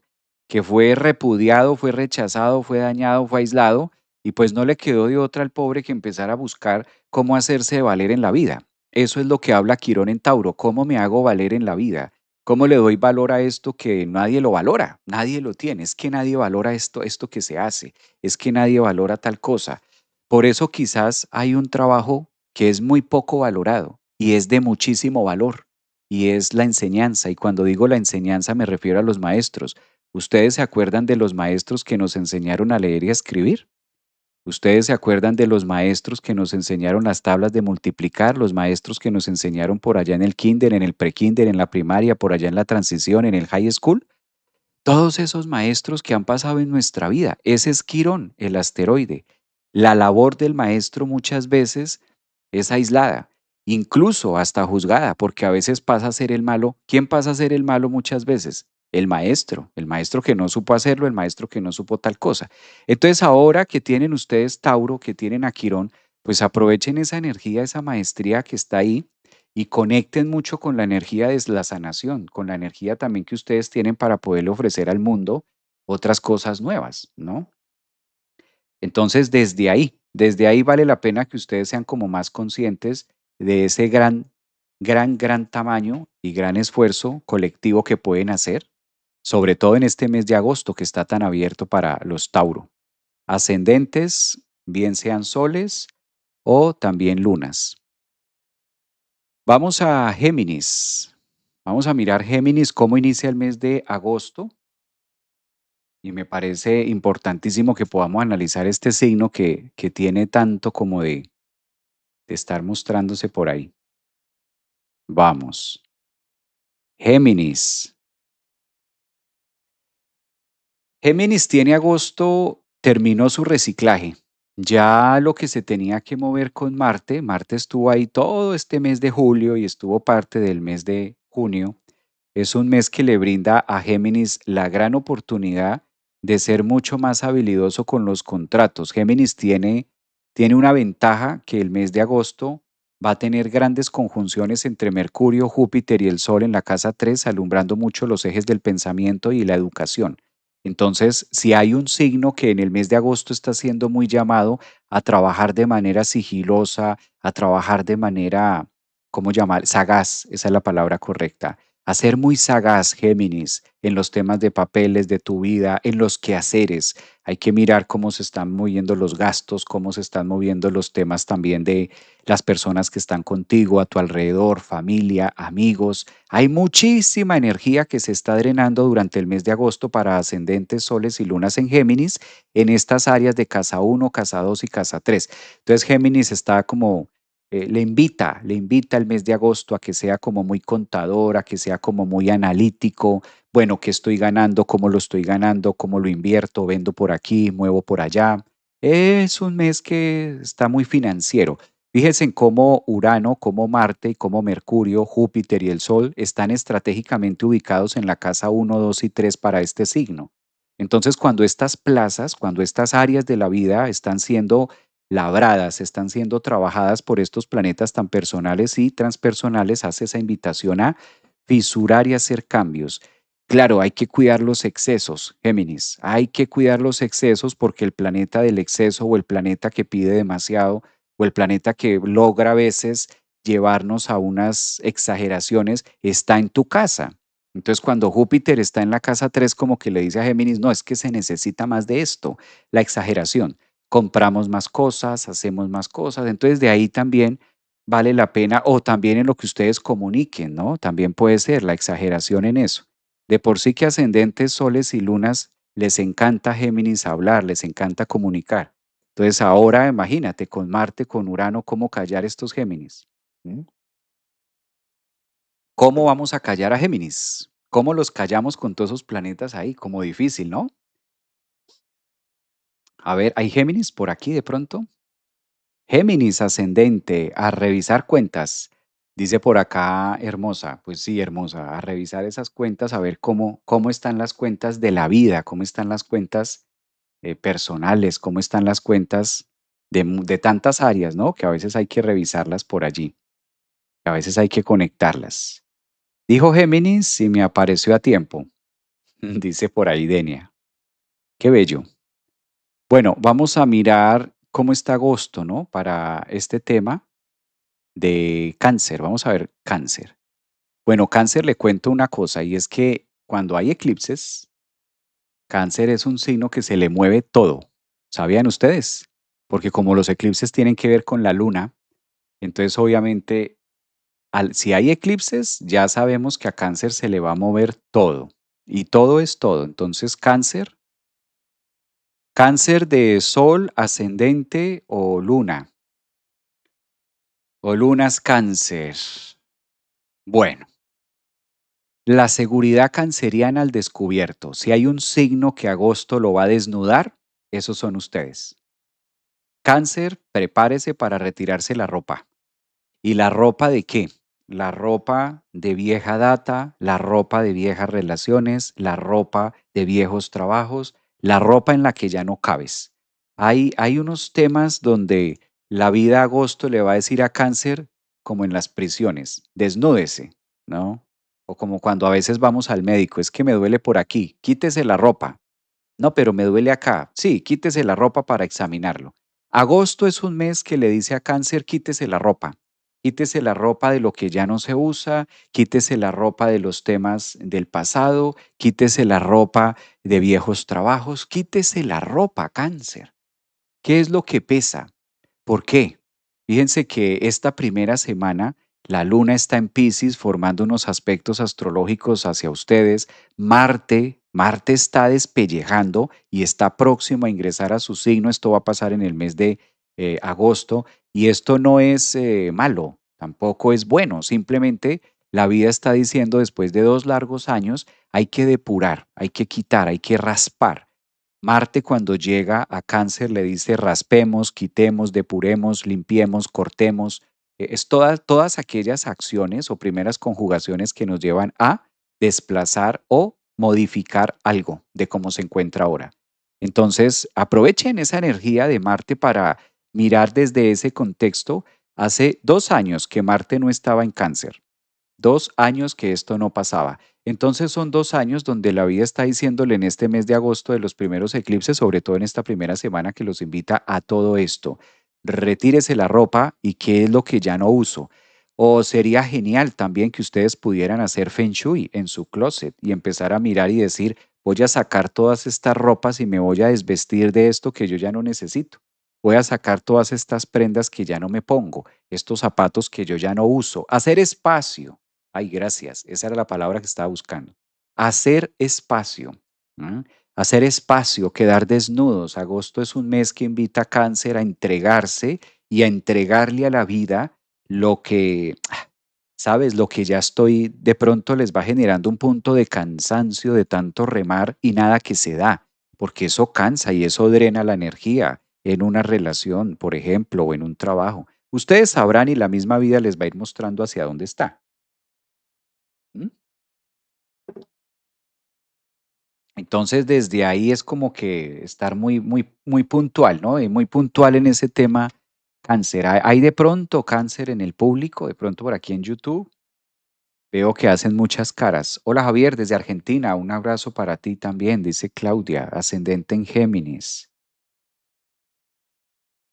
que fue repudiado, fue rechazado, fue dañado, fue aislado y pues no le quedó de otra al pobre que empezar a buscar cómo hacerse valer en la vida. Eso es lo que habla Quirón en Tauro, cómo me hago valer en la vida, cómo le doy valor a esto que nadie lo valora, nadie lo tiene, es que nadie valora esto que se hace, es que nadie valora tal cosa. Por eso quizás hay un trabajo que es muy poco valorado y es de muchísimo valor, y es la enseñanza. Y cuando digo la enseñanza me refiero a los maestros. ¿Ustedes se acuerdan de los maestros que nos enseñaron a leer y a escribir? ¿Ustedes se acuerdan de los maestros que nos enseñaron las tablas de multiplicar? Los maestros que nos enseñaron por allá en el kinder, en el prekinder, en la primaria, por allá en la transición, en el high school. Todos esos maestros que han pasado en nuestra vida. Ese es Quirón, el asteroide. La labor del maestro muchas veces es aislada, incluso hasta juzgada, porque a veces pasa a ser el malo. ¿Quién pasa a ser el malo muchas veces? El maestro que no supo hacerlo, el maestro que no supo tal cosa. Entonces ahora que tienen ustedes Tauro, que tienen a Quirón, pues aprovechen esa energía, esa maestría que está ahí y conecten mucho con la energía de la sanación, con la energía también que ustedes tienen para poderle ofrecer al mundo otras cosas nuevas, ¿no? Entonces, desde ahí vale la pena que ustedes sean como más conscientes de ese gran tamaño y gran esfuerzo colectivo que pueden hacer, sobre todo en este mes de agosto que está tan abierto para los Tauro. Ascendentes, bien sean soles o también lunas. Vamos a Géminis. Vamos a mirar Géminis cómo inicia el mes de agosto y me parece importantísimo que podamos analizar este signo que tiene tanto como de estar mostrándose por ahí. Vamos. Géminis. Géminis tiene agosto, terminó su reciclaje. Ya lo que se tenía que mover con Marte, Marte estuvo ahí todo este mes de julio y estuvo parte del mes de junio. Es un mes que le brinda a Géminis la gran oportunidad de ser mucho más habilidoso con los contratos. Géminis tiene una ventaja que el mes de agosto va a tener grandes conjunciones entre Mercurio, Júpiter y el Sol en la casa 3, alumbrando mucho los ejes del pensamiento y la educación. Entonces, si hay un signo que en el mes de agosto está siendo muy llamado a trabajar de manera sigilosa, a trabajar de manera, ¿cómo llamar? Sagaz, esa es la palabra correcta. A ser muy sagaz, Géminis, en los temas de papeles de tu vida, en los quehaceres. Hay que mirar cómo se están moviendo los gastos, cómo se están moviendo los temas también de las personas que están contigo, a tu alrededor, familia, amigos. Hay muchísima energía que se está drenando durante el mes de agosto para ascendentes, soles y lunas en Géminis, en estas áreas de casa uno, casa 2 y casa 3. Entonces Géminis está como, le invita el mes de agosto a que sea como muy contador, a que sea como muy analítico. Bueno, ¿qué estoy ganando? ¿Cómo lo estoy ganando? ¿Cómo lo invierto? ¿Vendo por aquí? ¿Muevo por allá? Es un mes que está muy financiero. Fíjense en cómo Urano, cómo Marte, cómo Mercurio, Júpiter y el Sol están estratégicamente ubicados en la casa uno, 2 y 3 para este signo. Entonces, cuando estas plazas, cuando estas áreas de la vida están siendo labradas, están siendo trabajadas por estos planetas tan personales y transpersonales, hace esa invitación a fisurar y hacer cambios. Claro, hay que cuidar los excesos, Géminis. Hay que cuidar los excesos porque el planeta del exceso o el planeta que pide demasiado o el planeta que logra a veces llevarnos a unas exageraciones está en tu casa. Entonces, cuando Júpiter está en la casa 3 como que le dice a Géminis, no, es que se necesita más de esto, la exageración. Compramos más cosas, hacemos más cosas. Entonces, de ahí también vale la pena, o también en lo que ustedes comuniquen, ¿no? También puede ser la exageración en eso. De por sí que ascendentes, soles y lunas les encanta Géminis hablar, les encanta comunicar. Entonces ahora imagínate con Marte, con Urano, cómo callar estos Géminis. ¿Mm? ¿Cómo vamos a callar a Géminis? ¿Cómo los callamos con todos esos planetas ahí? Como difícil, ¿no? A ver, ¿hay Géminis por aquí de pronto? Géminis ascendente, a revisar cuentas. Dice por acá, hermosa, pues sí, hermosa, a revisar esas cuentas, a ver cómo están las cuentas de la vida, cómo están las cuentas personales, cómo están las cuentas de tantas áreas, ¿no? Que a veces hay que revisarlas por allí, que a veces hay que conectarlas. Dijo Géminis y me apareció a tiempo, dice por ahí Denia. Qué bello. Bueno, vamos a mirar cómo está agosto, ¿no? Para este tema de cáncer. Vamos a ver cáncer. Bueno, cáncer le cuento una cosa y es que cuando hay eclipses, cáncer es un signo que se le mueve todo. ¿Sabían ustedes? Porque como los eclipses tienen que ver con la luna, entonces obviamente si hay eclipses, ya sabemos que a cáncer se le va a mover todo. Y todo es todo. Entonces cáncer de sol, ascendente o lunas cáncer. Bueno, la seguridad canceriana al descubierto. Si hay un signo que agosto lo va a desnudar, esos son ustedes. Cáncer, prepárese para retirarse la ropa. ¿Y la ropa de qué? La ropa de vieja data, la ropa de viejas relaciones, la ropa de viejos trabajos, la ropa en la que ya no cabes. Hay unos temas donde la vida agosto le va a decir a Cáncer como en las prisiones, desnúdese, ¿no? O como cuando a veces vamos al médico, es que me duele por aquí, quítese la ropa. No, pero me duele acá. Sí, quítese la ropa para examinarlo. Agosto es un mes que le dice a Cáncer, quítese la ropa. Quítese la ropa de lo que ya no se usa, quítese la ropa de los temas del pasado, quítese la ropa de viejos trabajos, quítese la ropa, Cáncer. ¿Qué es lo que pesa? ¿Por qué? Fíjense que esta primera semana la luna está en Piscis formando unos aspectos astrológicos hacia ustedes. Marte está despellejando y está próximo a ingresar a su signo. Esto va a pasar en el mes de agosto y esto no es malo, tampoco es bueno. Simplemente la vida está diciendo después de 2 largos años hay que depurar, hay que quitar, hay que raspar. Marte cuando llega a Cáncer le dice raspemos, quitemos, depuremos, limpiemos, cortemos. Es todas aquellas acciones o primeras conjugaciones que nos llevan a desplazar o modificar algo de cómo se encuentra ahora. Entonces, aprovechen esa energía de Marte para mirar desde ese contexto. Hace 2 años que Marte no estaba en Cáncer. 2 años que esto no pasaba. Entonces son 2 años donde la vida está diciéndole en este mes de agosto de los primeros eclipses, sobre todo en esta primera semana que los invita a todo esto. Retírese la ropa y qué es lo que ya no uso. O sería genial también que ustedes pudieran hacer Feng Shui en su closet y empezar a mirar y decir, voy a sacar todas estas ropas y me voy a desvestir de esto que yo ya no necesito. Voy a sacar todas estas prendas que ya no me pongo, estos zapatos que yo ya no uso. Hacer espacio. Ay, gracias. Esa era la palabra que estaba buscando. Hacer espacio. ¿M? Hacer espacio, quedar desnudos. Agosto es un mes que invita a Cáncer a entregarse y a entregarle a la vida lo que, sabes, lo que ya estoy, de pronto les va generando un punto de cansancio de tanto remar y nada que se da, porque eso cansa y eso drena la energía en una relación, por ejemplo, o en un trabajo. Ustedes sabrán y la misma vida les va a ir mostrando hacia dónde está. ¿M? Entonces, desde ahí es como que estar muy puntual, ¿no? Y muy puntual en ese tema cáncer. ¿Hay de pronto cáncer en el público? De pronto por aquí en YouTube. Veo que hacen muchas caras. Hola Javier, desde Argentina. Un abrazo para ti también, dice Claudia, ascendente en Géminis.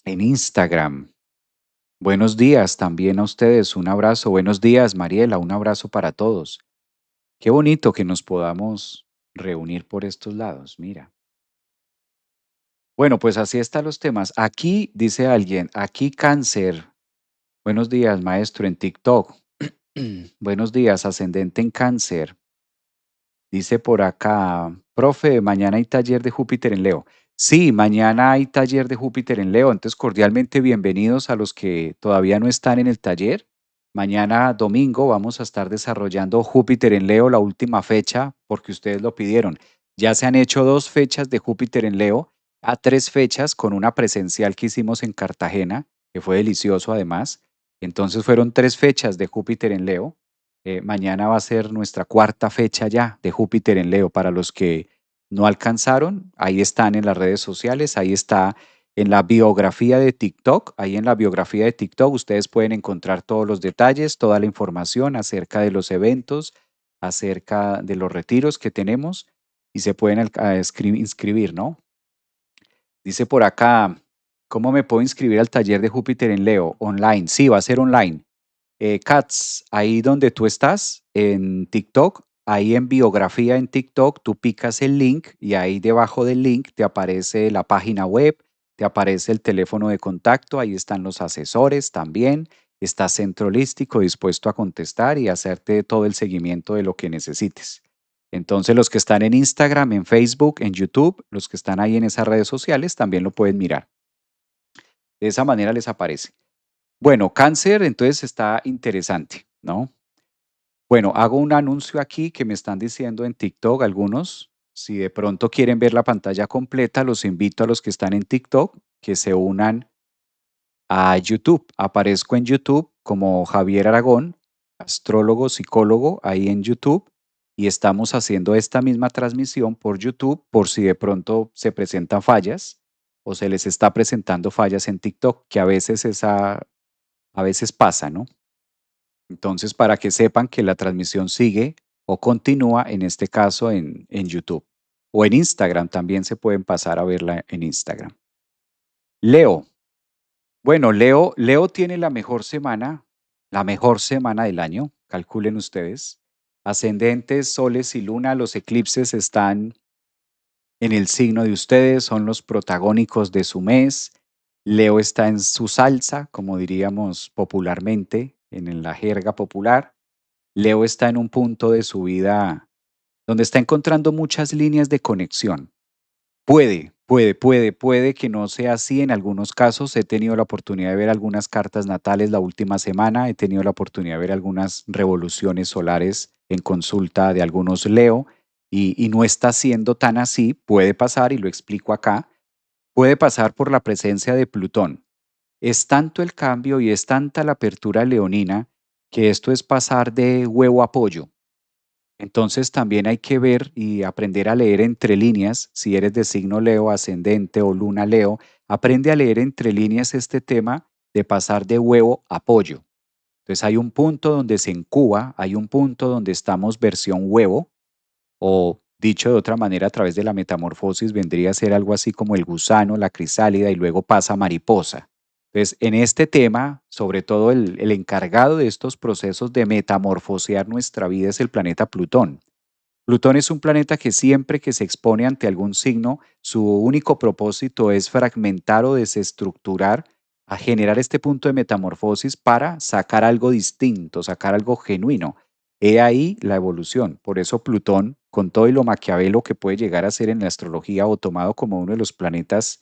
En Instagram. Buenos días también a ustedes. Un abrazo. Buenos días, Mariela. Un abrazo para todos. Qué bonito que nos podamos reunir por estos lados. Mira. Bueno, pues así están los temas. Aquí dice alguien, aquí cáncer. Buenos días, maestro, en TikTok. Buenos días, ascendente en cáncer. Dice por acá, profe, mañana hay taller de Júpiter en Leo. Sí, mañana hay taller de Júpiter en Leo, entonces cordialmente bienvenidos a los que todavía no están en el taller. Mañana domingo vamos a estar desarrollando Júpiter en Leo, la última fecha, porque ustedes lo pidieron. Ya se han hecho 2 fechas de Júpiter en Leo, a 3 fechas con una presencial que hicimos en Cartagena, que fue delicioso además. Entonces fueron 3 fechas de Júpiter en Leo. Mañana va a ser nuestra cuarta fecha ya de Júpiter en Leo. Para los que no alcanzaron, ahí están en las redes sociales, ahí está en la biografía de TikTok. Ahí en la biografía de TikTok ustedes pueden encontrar todos los detalles, toda la información acerca de los eventos, acerca de los retiros que tenemos y se pueden inscribir, ¿no? Dice por acá, ¿cómo me puedo inscribir al taller de Júpiter en Leo? Online. Sí, va a ser online. Katz, ahí donde tú estás, en TikTok, ahí en biografía en TikTok, tú picas el link y ahí debajo del link te aparece la página web, te aparece el teléfono de contacto, ahí están los asesores también, está Centro Holístico dispuesto a contestar y hacerte todo el seguimiento de lo que necesites. Entonces, los que están en Instagram, en Facebook, en YouTube, los que están ahí en esas redes sociales también lo pueden mirar. De esa manera les aparece. Bueno, cáncer, entonces está interesante, ¿no? Bueno, hago un anuncio aquí que me están diciendo en TikTok algunos. Si de pronto quieren ver la pantalla completa, los invito a los que están en TikTok que se unan a YouTube. Aparezco en YouTube como Javier Aragón, astrólogo, psicólogo, ahí en YouTube. Y estamos haciendo esta misma transmisión por YouTube por si de pronto se presentan fallas o se les está presentando fallas en TikTok, que a veces pasa, ¿no? Entonces, para que sepan que la transmisión sigue o continúa, en este caso en YouTube o en Instagram, también se pueden pasar a verla en Instagram. Leo. Bueno, Leo tiene la mejor semana del año, calculen ustedes. Ascendentes, soles y luna, los eclipses están en el signo de ustedes, son los protagónicos de su mes. Leo está en su salsa, como diríamos popularmente, en la jerga popular. Leo está en un punto de su vida donde está encontrando muchas líneas de conexión. Puede que no sea así en algunos casos. He tenido la oportunidad de ver algunas cartas natales la última semana, he tenido la oportunidad de ver algunas revoluciones solares en consulta de algunos Leo y no está siendo tan así. Puede pasar, y lo explico acá, puede pasar por la presencia de Plutón. Es tanto el cambio y es tanta la apertura leonina que esto es pasar de huevo a pollo. Entonces también hay que ver y aprender a leer entre líneas. Si eres de signo Leo, ascendente o luna Leo, aprende a leer entre líneas este tema de pasar de huevo a pollo. Entonces hay un punto donde se incuba, hay un punto donde estamos versión huevo, o dicho de otra manera, a través de la metamorfosis vendría a ser algo así como el gusano, la crisálida y luego pasa a mariposa. Entonces, en este tema, sobre todo el encargado de estos procesos de metamorfosear nuestra vida es el planeta Plutón. Plutón es un planeta que siempre que se expone ante algún signo, su único propósito es fragmentar o desestructurar, a generar este punto de metamorfosis para sacar algo distinto, sacar algo genuino. He ahí la evolución. Por eso Plutón, con todo y lo maquiavelo que puede llegar a ser en la astrología o tomado como uno de los planetas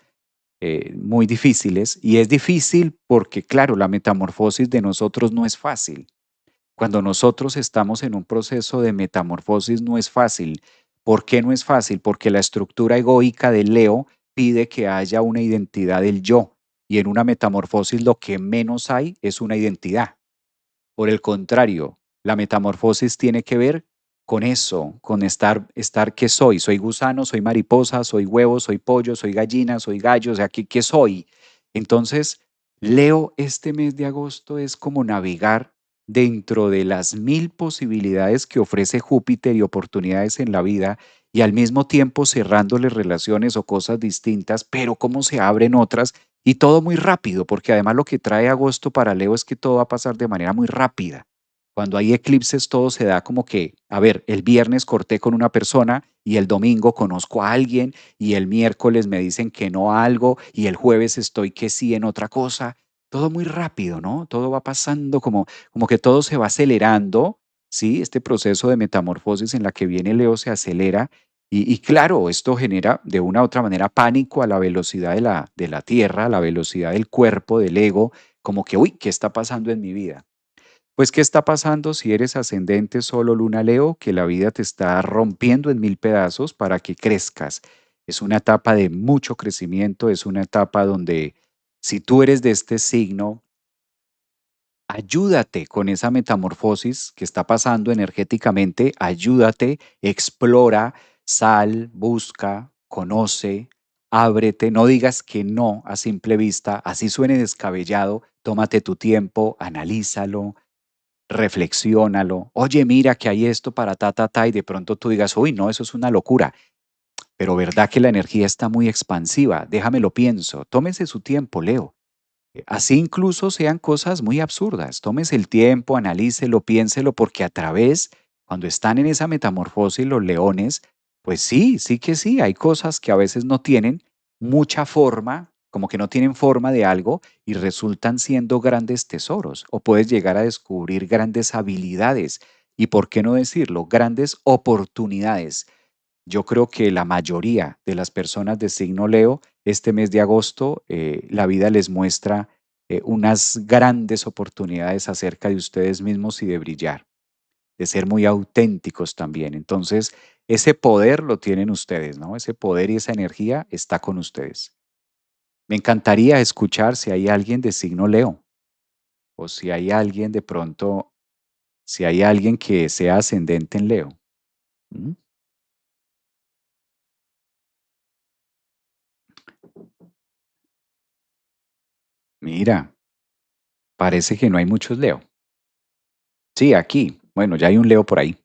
muy difíciles, y es difícil porque, claro, la metamorfosis de nosotros no es fácil. Cuando nosotros estamos en un proceso de metamorfosis no es fácil. ¿Por qué no es fácil? Porque la estructura egoica del Leo pide que haya una identidad del yo, y en una metamorfosis lo que menos hay es una identidad. Por el contrario, la metamorfosis tiene que ver con eso, con estar qué soy. Soy gusano, soy mariposa, soy huevo, soy pollo, soy gallina, soy gallo, o sea, ¿qué soy? Entonces, Leo, este mes de agosto es como navegar dentro de las mil posibilidades que ofrece Júpiter y oportunidades en la vida, y al mismo tiempo cerrándole relaciones o cosas distintas, pero cómo se abren otras y todo muy rápido, porque además lo que trae agosto para Leo es que todo va a pasar de manera muy rápida. Cuando hay eclipses todo se da como que, a ver, el viernes corté con una persona y el domingo conozco a alguien y el miércoles me dicen que no a algo y el jueves estoy que sí en otra cosa. Todo muy rápido, ¿no? Todo va pasando como que todo se va acelerando, ¿sí? Este proceso de metamorfosis en la que viene Leo se acelera y claro, esto genera de una u otra manera pánico a la velocidad de la Tierra, a la velocidad del cuerpo, del ego, como que, uy, ¿qué está pasando en mi vida? Pues, ¿qué está pasando si eres ascendente solo luna Leo? Que la vida te está rompiendo en mil pedazos para que crezcas. Es una etapa de mucho crecimiento, es una etapa donde si tú eres de este signo, ayúdate con esa metamorfosis que está pasando energéticamente, ayúdate, explora, sal, busca, conoce, ábrete, no digas que no a simple vista, así suene descabellado, tómate tu tiempo, analízalo, reflexiónalo. Oye, mira que hay esto para ta, ta, ta, y de pronto tú digas, uy, no, eso es una locura. Pero verdad que la energía está muy expansiva, déjame lo pienso. Tómese su tiempo, Leo. Así incluso sean cosas muy absurdas. Tómese el tiempo, analícelo, piénselo, porque a través, cuando están en esa metamorfosis los leones, pues sí, sí que sí, hay cosas que a veces no tienen mucha forma, como que no tienen forma de algo y resultan siendo grandes tesoros, o puedes llegar a descubrir grandes habilidades y, ¿por qué no decirlo?, grandes oportunidades. Yo creo que la mayoría de las personas de signo Leo, este mes de agosto, la vida les muestra unas grandes oportunidades acerca de ustedes mismos y de brillar, de ser muy auténticos también. Entonces, ese poder lo tienen ustedes, ¿no? Ese poder y esa energía está con ustedes. Me encantaría escuchar si hay alguien de signo Leo o si hay alguien de pronto, si hay alguien que sea ascendente en Leo. ¿Mm? Mira, parece que no hay muchos Leo. Sí, aquí. Bueno, ya hay un Leo por ahí.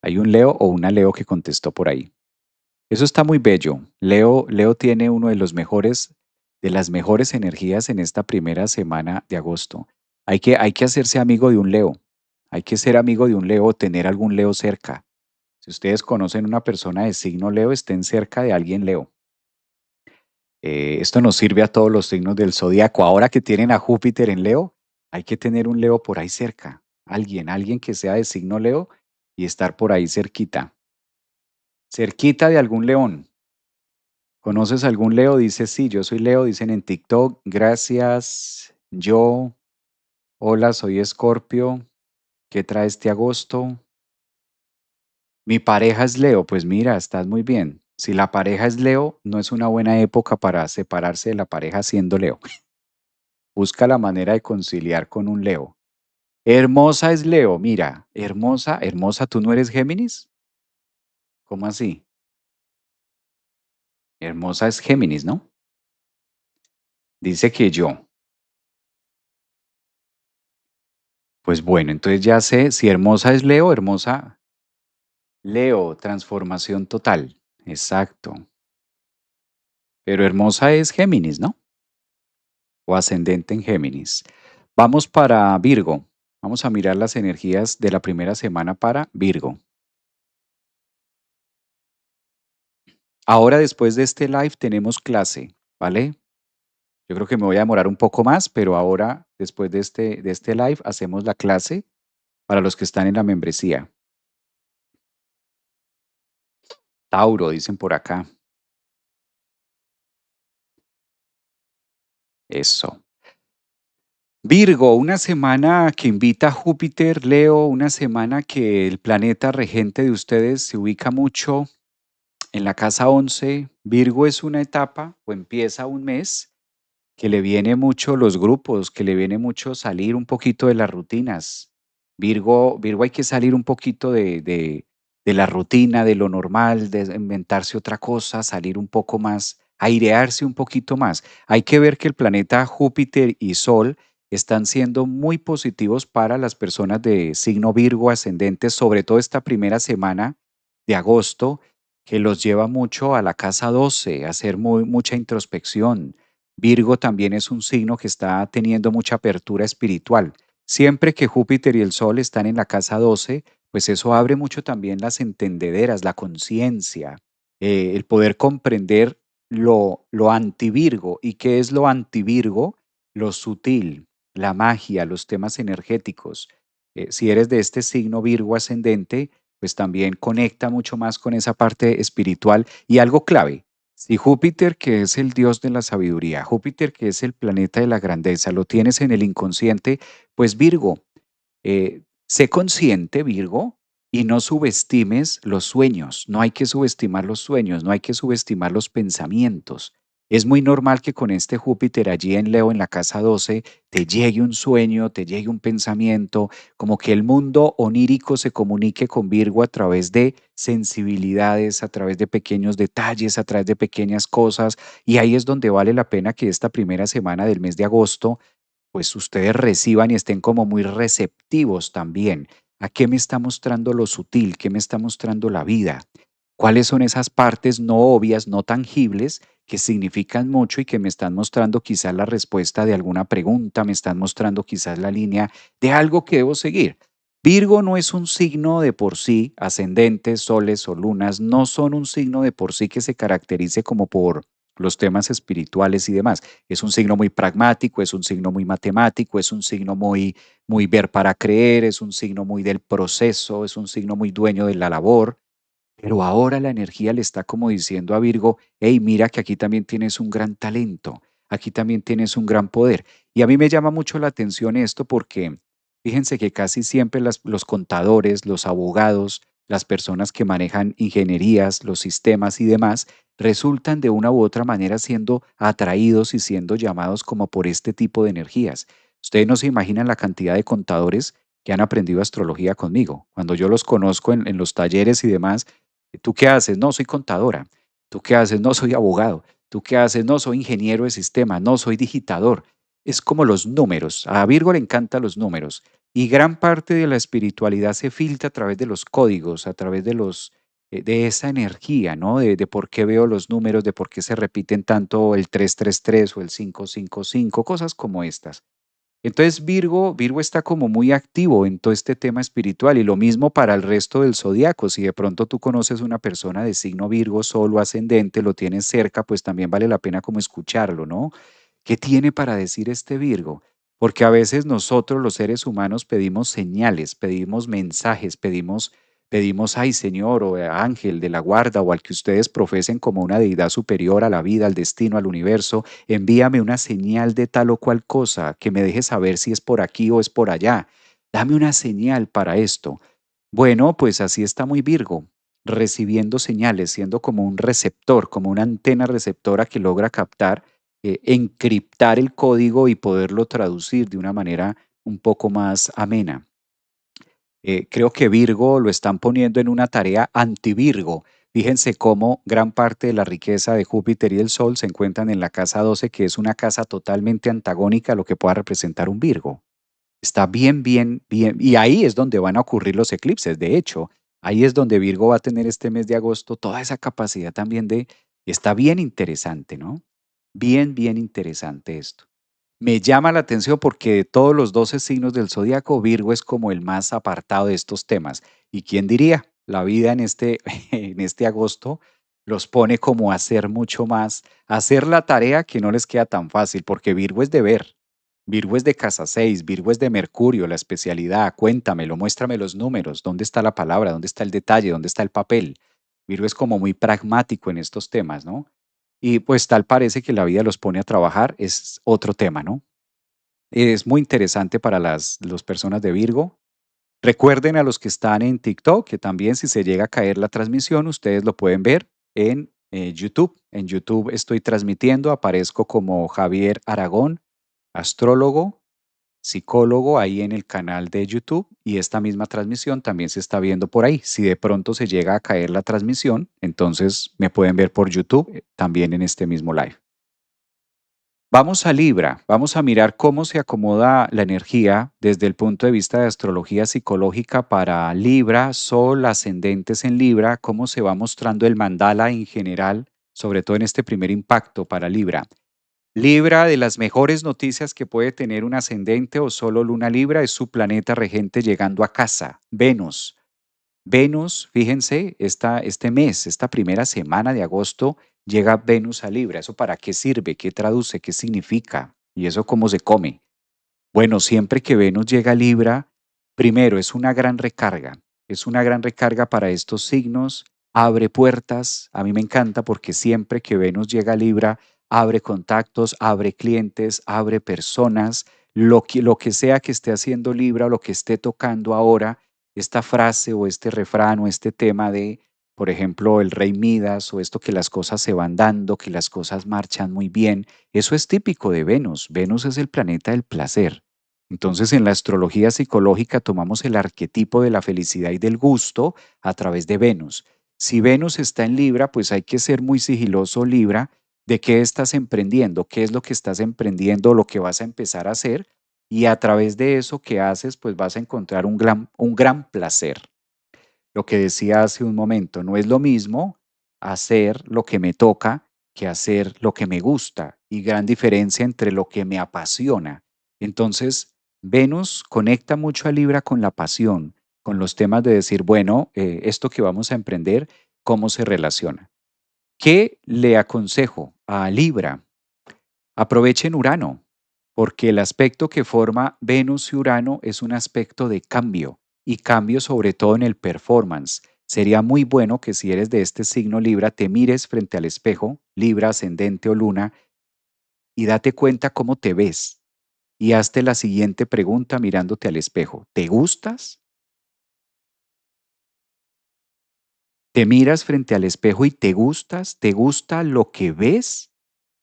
Hay un Leo o una Leo que contestó por ahí. Eso está muy bello. Leo tiene uno de las mejores energías en esta primera semana de agosto. Hay que hacerse amigo de un Leo. Hay que ser amigo de un Leo o tener algún Leo cerca. Si ustedes conocen una persona de signo Leo, estén cerca de alguien Leo. Esto nos sirve a todos los signos del zodiaco. Ahora que tienen a Júpiter en Leo, hay que tener un Leo por ahí cerca. Alguien que sea de signo Leo y estar por ahí cerquita. Cerquita de algún león. ¿Conoces algún Leo? Dice, sí, yo soy Leo, dicen en TikTok, gracias, yo, hola, soy Escorpio, ¿qué trae este agosto? Mi pareja es Leo, pues mira, estás muy bien. Si la pareja es Leo, no es una buena época para separarse de la pareja siendo Leo. Busca la manera de conciliar con un Leo. Hermosa es Leo, mira, hermosa, hermosa, ¿tú no eres Géminis? ¿Cómo así? Hermosa es Géminis, ¿no? Dice que yo. Pues bueno, entonces ya sé, si hermosa es Leo, hermosa, Leo, transformación total. Exacto. Pero hermosa es Géminis, ¿no? O ascendente en Géminis. Vamos para Virgo. Vamos a mirar las energías de la primera semana para Virgo. Ahora, después de este live, tenemos clase, ¿vale? Yo creo que me voy a demorar un poco más, pero ahora, después de este live, hacemos la clase para los que están en la membresía. Tauro, dicen por acá. Eso. Virgo, una semana que invita a Júpiter, Leo, una semana que el planeta regente de ustedes se ubica mucho en la casa 11. Virgo es una etapa o empieza un mes que le viene mucho los grupos, que le viene mucho salir un poquito de las rutinas. Virgo hay que salir un poquito de la rutina, de lo normal, de inventarse otra cosa, salir un poco más, airearse un poquito más. Hay que ver que el planeta Júpiter y Sol están siendo muy positivos para las personas de signo Virgo ascendente, sobre todo esta primera semana de agosto, que los lleva mucho a la casa 12, a hacer mucha introspección. Virgo también es un signo que está teniendo mucha apertura espiritual. Siempre que Júpiter y el Sol están en la casa 12, pues eso abre mucho también las entendederas, la conciencia, el poder comprender lo antivirgo. ¿Y qué es lo antivirgo? Lo sutil, la magia, los temas energéticos. Si eres de este signo Virgo ascendente, pues también conecta mucho más con esa parte espiritual. Y algo clave, si Júpiter, que es el dios de la sabiduría, Júpiter, que es el planeta de la grandeza, lo tienes en el inconsciente, pues Virgo, sé consciente, Virgo, y no subestimes los sueños. No hay que subestimar los sueños, no hay que subestimar los pensamientos. Es muy normal que con este Júpiter allí en Leo, en la casa 12, te llegue un sueño, te llegue un pensamiento, como que el mundo onírico se comunique con Virgo a través de sensibilidades, a través de pequeños detalles, a través de pequeñas cosas. Y ahí es donde vale la pena que esta primera semana del mes de agosto pues ustedes reciban y estén como muy receptivos también. ¿A qué me está mostrando lo sutil? ¿Qué me está mostrando la vida? ¿Cuáles son esas partes no obvias, no tangibles, que significan mucho y que me están mostrando quizás la respuesta de alguna pregunta, me están mostrando quizás la línea de algo que debo seguir? Virgo no es un signo de por sí, ascendentes, soles o lunas no son un signo de por sí que se caracterice como por los temas espirituales y demás. Es un signo muy pragmático, es un signo muy matemático, es un signo muy ver para creer, es un signo muy del proceso, es un signo muy dueño de la labor. Pero ahora la energía le está como diciendo a Virgo, hey, mira que aquí también tienes un gran talento, aquí también tienes un gran poder. Y a mí me llama mucho la atención esto porque fíjense que casi siempre los contadores, los abogados, las personas que manejan ingenierías, los sistemas y demás, resultan de una u otra manera siendo atraídos y siendo llamados como por este tipo de energías. Ustedes no se imaginan la cantidad de contadores que han aprendido astrología conmigo. Cuando yo los conozco en los talleres y demás, ¿tú qué haces? No, soy contadora. ¿Tú qué haces? No, soy abogado. ¿Tú qué haces? No, soy ingeniero de sistemas. No, soy digitador. es como los números. A Virgo le encantan los números y gran parte de la espiritualidad se filtra a través de los códigos, a través de de esa energía, ¿no? De por qué veo los números, de por qué se repiten tanto el 333 o el 555, cosas como estas. Entonces Virgo está como muy activo en todo este tema espiritual y lo mismo para el resto del zodiaco. Si de pronto tú conoces una persona de signo Virgo, solo ascendente, lo tienes cerca, pues también vale la pena como escucharlo, ¿no? ¿Qué tiene para decir este Virgo? Porque a veces nosotros los seres humanos pedimos señales, pedimos mensajes, pedimos, ay Señor o ángel de la guarda o al que ustedes profesen como una deidad superior a la vida, al destino, al universo, envíame una señal de tal o cual cosa, que me deje saber si es por aquí o es por allá. Dame una señal para esto. Bueno, pues así está muy Virgo, recibiendo señales, siendo como un receptor, como una antena receptora que logra captar, encriptar el código y poderlo traducir de una manera un poco más amena. Creo que Virgo lo están poniendo en una tarea anti-Virgo. Fíjense cómo gran parte de la riqueza de Júpiter y el Sol se encuentran en la casa 12, que es una casa totalmente antagónica a lo que pueda representar un Virgo. Está bien, bien, bien. Y ahí es donde van a ocurrir los eclipses. De hecho, ahí es donde Virgo va a tener este mes de agosto toda esa capacidad también de... Está bien interesante, ¿no? Bien, bien interesante esto. Me llama la atención porque de todos los 12 signos del zodiaco, Virgo es como el más apartado de estos temas. ¿Y quién diría? La vida en en este agosto los pone como a hacer mucho más, a hacer la tarea que no les queda tan fácil, porque Virgo es de ver. Virgo es de casa 6, Virgo es de Mercurio, la especialidad, cuéntamelo, muéstrame los números, dónde está la palabra, dónde está el detalle, dónde está el papel. Virgo es como muy pragmático en estos temas, ¿no? Y pues tal parece que la vida los pone a trabajar, es otro tema, ¿no? Es muy interesante para las personas de Virgo. Recuerden a los que están en TikTok que también si se llega a caer la transmisión, ustedes lo pueden ver en YouTube. En YouTube estoy transmitiendo, aparezco como Javier Aragón, astrólogo, psicólogo, ahí en el canal de YouTube y esta misma transmisión también se está viendo por ahí. Si de pronto se llega a caer la transmisión, entonces me pueden ver por YouTube también en este mismo live. Vamos a Libra, vamos a mirar cómo se acomoda la energía desde el punto de vista de astrología psicológica para Libra, Sol, ascendentes en Libra, cómo se va mostrando el mandala en general, sobre todo en este primer impacto para Libra. Libra, de las mejores noticias que puede tener un ascendente o solo luna Libra, es su planeta regente llegando a casa, Venus. Venus, fíjense, este mes, esta primera semana de agosto, llega Venus a Libra. ¿Eso para qué sirve? ¿Qué traduce? ¿Qué significa? ¿Y eso cómo se come? Bueno, siempre que Venus llega a Libra, primero es una gran recarga para estos signos, abre puertas, a mí me encanta porque siempre que Venus llega a Libra, abre contactos, abre clientes, abre personas, lo que sea que esté haciendo Libra o lo que esté tocando ahora, esta frase o este refrán o este tema de, por ejemplo, el rey Midas o esto que las cosas se van dando, que las cosas marchan muy bien, eso es típico de Venus. Venus es el planeta del placer. Entonces, en la astrología psicológica tomamos el arquetipo de la felicidad y del gusto a través de Venus. Si Venus está en Libra, pues hay que ser muy sigiloso, Libra, de qué estás emprendiendo, qué es lo que estás emprendiendo, lo que vas a empezar a hacer, y a través de eso que haces, pues vas a encontrar un gran placer. Lo que decía hace un momento, no es lo mismo hacer lo que me toca que hacer lo que me gusta y gran diferencia entre lo que me apasiona. Entonces, Venus conecta mucho a Libra con la pasión, con los temas de decir, bueno, esto que vamos a emprender, ¿cómo se relaciona? ¿Qué le aconsejo a Libra? Aprovechen Urano, porque el aspecto que forma Venus y Urano es un aspecto de cambio y cambio sobre todo en el performance. Sería muy bueno que si eres de este signo Libra, te mires frente al espejo, Libra, ascendente o luna, y date cuenta cómo te ves. Y hazte la siguiente pregunta mirándote al espejo. ¿Te gustas? ¿Te miras frente al espejo y te gustas? ¿Te gusta lo que ves?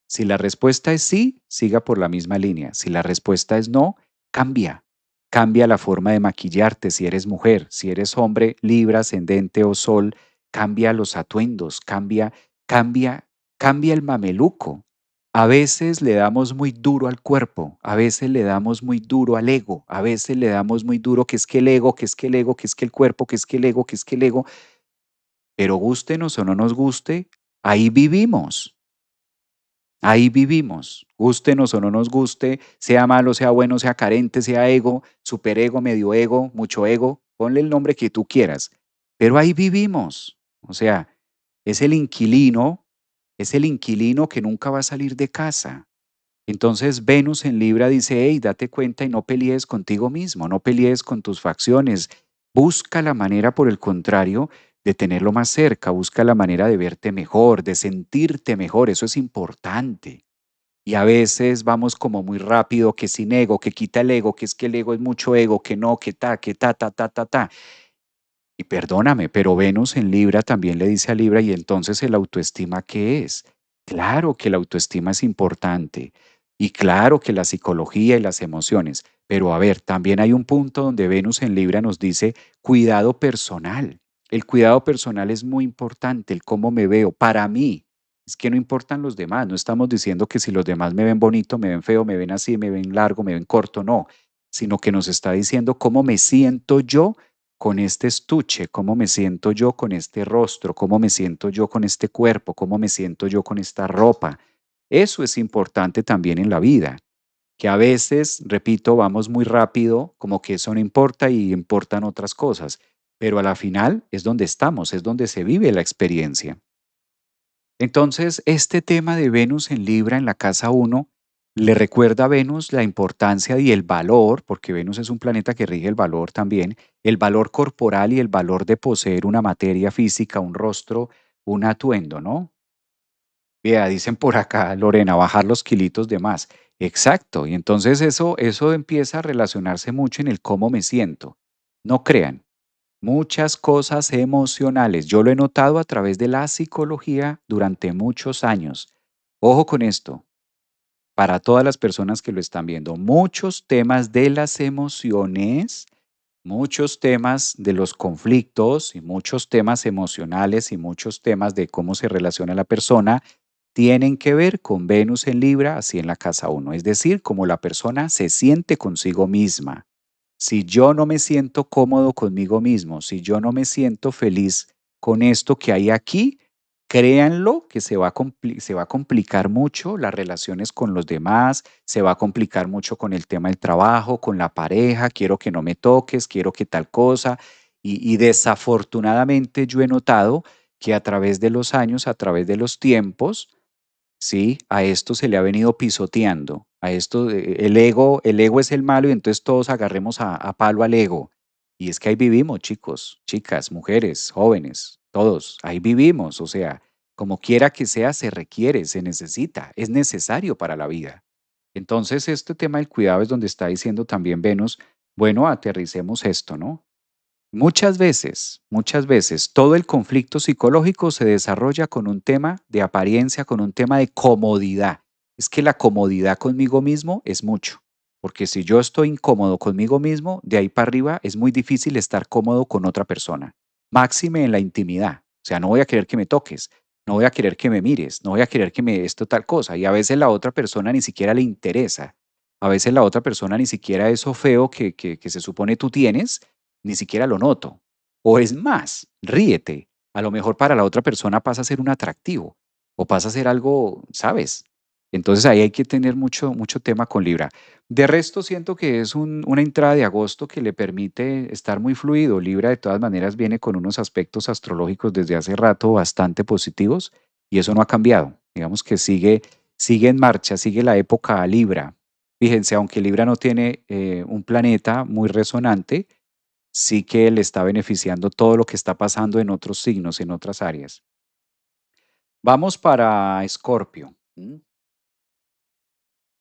Si la respuesta es sí, siga por la misma línea. Si la respuesta es no, cambia. Cambia la forma de maquillarte si eres mujer, si eres hombre, Libra, ascendente o sol, cambia los atuendos, cambia, cambia el mameluco. A veces le damos muy duro al cuerpo, a veces le damos muy duro al ego, a veces le damos muy duro que es que el ego, que es que el ego, que es que el cuerpo, que es que el ego, que es que el ego, pero gústenos o no nos guste, ahí vivimos, ahí vivimos, gústenos o no nos guste, sea malo, sea bueno, sea carente, sea ego, superego, medio ego, mucho ego, ponle el nombre que tú quieras, pero ahí vivimos. O sea, es el inquilino, es el inquilino que nunca va a salir de casa. Entonces Venus en Libra dice, hey, date cuenta y no pelees contigo mismo, no pelees con tus facciones. Busca la manera, por el contrario, de tenerlo más cerca, busca la manera de verte mejor, de sentirte mejor, eso es importante. Y a veces vamos como muy rápido, que sin ego, que quita el ego, que es que el ego es mucho ego, que no, que ta, ta, ta, ta, ta. Y perdóname, pero Venus en Libra también le dice a Libra, ¿y entonces el autoestima qué es? Claro que la autoestima es importante y claro que la psicología y las emociones, pero a ver, también hay un punto donde Venus en Libra nos dice cuidado personal. El cuidado personal es muy importante, el cómo me veo para mí. Es que no importan los demás, no estamos diciendo que si los demás me ven bonito, me ven feo, me ven así, me ven largo, me ven corto, no, sino que nos está diciendo cómo me siento yo con este estuche, cómo me siento yo con este rostro, cómo me siento yo con este cuerpo, cómo me siento yo con esta ropa. Eso es importante también en la vida, que a veces, repito, vamos muy rápido, como que eso no importa y importan otras cosas, pero a la final es donde estamos, es donde se vive la experiencia. Entonces, este tema de Venus en Libra en la casa uno le recuerda a Venus la importancia y el valor, porque Venus es un planeta que rige el valor también, el valor corporal y el valor de poseer una materia física, un rostro, un atuendo, ¿no? Vea, dicen por acá, Lorena, bajar los kilitos de más. Exacto, y entonces eso empieza a relacionarse mucho en el cómo me siento. No crean, muchas cosas emocionales. Yo lo he notado a través de la psicología durante muchos años. Ojo con esto, para todas las personas que lo están viendo, muchos temas de las emociones, muchos temas de los conflictos y muchos temas emocionales y muchos temas de cómo se relaciona la persona tienen que ver con Venus en Libra, así en la casa uno, es decir, cómo la persona se siente consigo misma. Si yo no me siento cómodo conmigo mismo, si yo no me siento feliz con esto que hay aquí, créanlo que se va a complicar mucho las relaciones con los demás, se va a complicar mucho con el tema del trabajo, con la pareja, quiero que no me toques, quiero que tal cosa. Y desafortunadamente yo he notado que a través de los años, a través de los tiempos, ¿sí? A esto se le ha venido pisoteando. A esto, el ego es el malo y entonces todos agarremos a palo al ego. Y es que ahí vivimos, chicos, chicas, mujeres, jóvenes, todos, ahí vivimos. O sea, como quiera que sea, se requiere, se necesita, es necesario para la vida. Entonces, este tema del cuidado es donde está diciendo también Venus, bueno, aterricemos esto, ¿no? Muchas veces, todo el conflicto psicológico se desarrolla con un tema de apariencia, con un tema de comodidad. Es que la comodidad conmigo mismo es mucho, porque si yo estoy incómodo conmigo mismo, de ahí para arriba es muy difícil estar cómodo con otra persona. Máxime en la intimidad. O sea, no voy a querer que me toques, no voy a querer que me mires, no voy a querer que me esto tal cosa. Y a veces la otra persona ni siquiera le interesa. A veces la otra persona ni siquiera eso feo que se supone tú tienes ni siquiera lo noto. O es más, ríete. A lo mejor para la otra persona pasa a ser un atractivo o pasa a ser algo, ¿sabes? Entonces ahí hay que tener mucho, mucho tema con Libra. De resto, siento que es una entrada de agosto que le permite estar muy fluido. Libra de todas maneras viene con unos aspectos astrológicos desde hace rato bastante positivos y eso no ha cambiado. Digamos que sigue en marcha, sigue la época Libra. Fíjense, aunque Libra no tiene un planeta muy resonante, sí que le está beneficiando todo lo que está pasando en otros signos, en otras áreas. Vamos para Escorpio.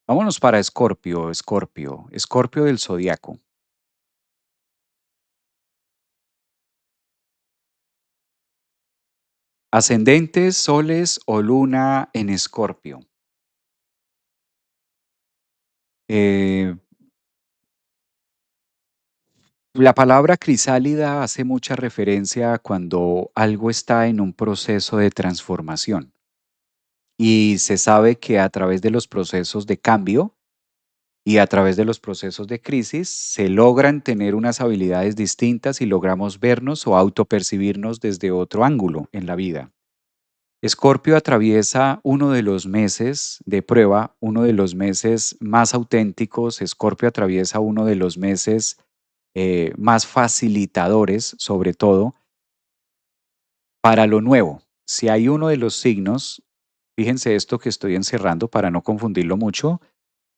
Vámonos para Escorpio del zodiaco. Ascendentes, soles o luna en Escorpio. Eh, la palabra crisálida hace mucha referencia a cuando algo está en un proceso de transformación. y se sabe que a través de los procesos de cambio y a través de los procesos de crisis se logran tener unas habilidades distintas y logramos vernos o autopercibirnos desde otro ángulo en la vida. Escorpio atraviesa uno de los meses de prueba, uno de los meses más auténticos. Escorpio atraviesa uno de los meses más facilitadores, sobre todo, para lo nuevo. Si hay uno de los signos, fíjense esto que estoy encerrando para no confundirlo mucho.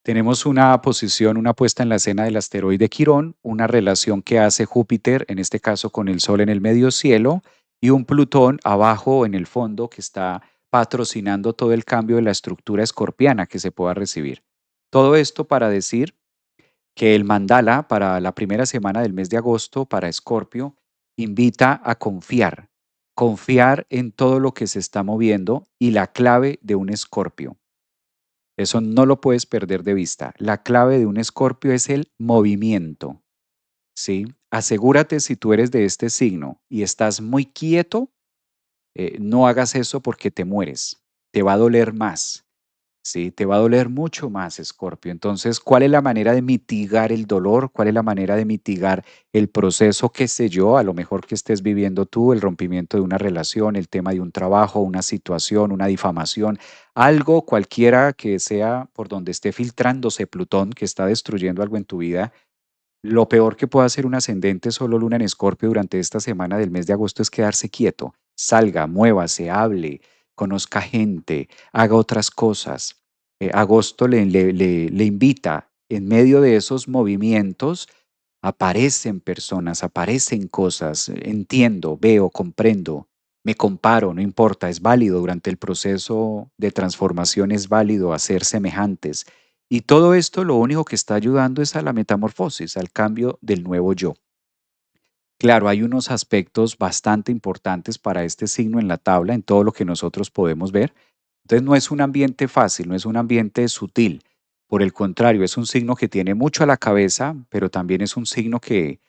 Tenemos una posición, una puesta en la escena del asteroide Quirón, una relación que hace Júpiter, en este caso con el Sol en el medio cielo, y un Plutón abajo en el fondo que está patrocinando todo el cambio de la estructura escorpiana que se pueda recibir. Todo esto para decir que el mandala para la primera semana del mes de agosto para Escorpio invita a confiar, confiar en todo lo que se está moviendo y la clave de un Escorpio. Eso no lo puedes perder de vista. La clave de un escorpio es el movimiento, ¿sí? Asegúrate si tú eres de este signo y estás muy quieto, no hagas eso porque te mueres. Te va a doler más, ¿sí? Te va a doler mucho más, Escorpio. Entonces, ¿cuál es la manera de mitigar el dolor? ¿Cuál es la manera de mitigar el proceso, qué sé yo, a lo mejor que estés viviendo tú, el rompimiento de una relación, el tema de un trabajo, una situación, una difamación, algo cualquiera que sea por donde esté filtrándose Plutón, que está destruyendo algo en tu vida? Lo peor que puede hacer un ascendente solo luna en Escorpio durante esta semana del mes de agosto es quedarse quieto. Salga, muévase, hable, conozca gente, haga otras cosas. Agosto le invita, en medio de esos movimientos, aparecen personas, aparecen cosas, entiendo, veo, comprendo, me comparo, no importa, es válido durante el proceso de transformación, es válido hacer semejantes. Y todo esto lo único que está ayudando es a la metamorfosis, al cambio del nuevo yo. Claro, hay unos aspectos bastante importantes para este signo en la tabla, en todo lo que nosotros podemos ver. Entonces no es un ambiente fácil, no es un ambiente sutil. Por el contrario, es un signo que tiene mucho a la cabeza, pero también es un signo que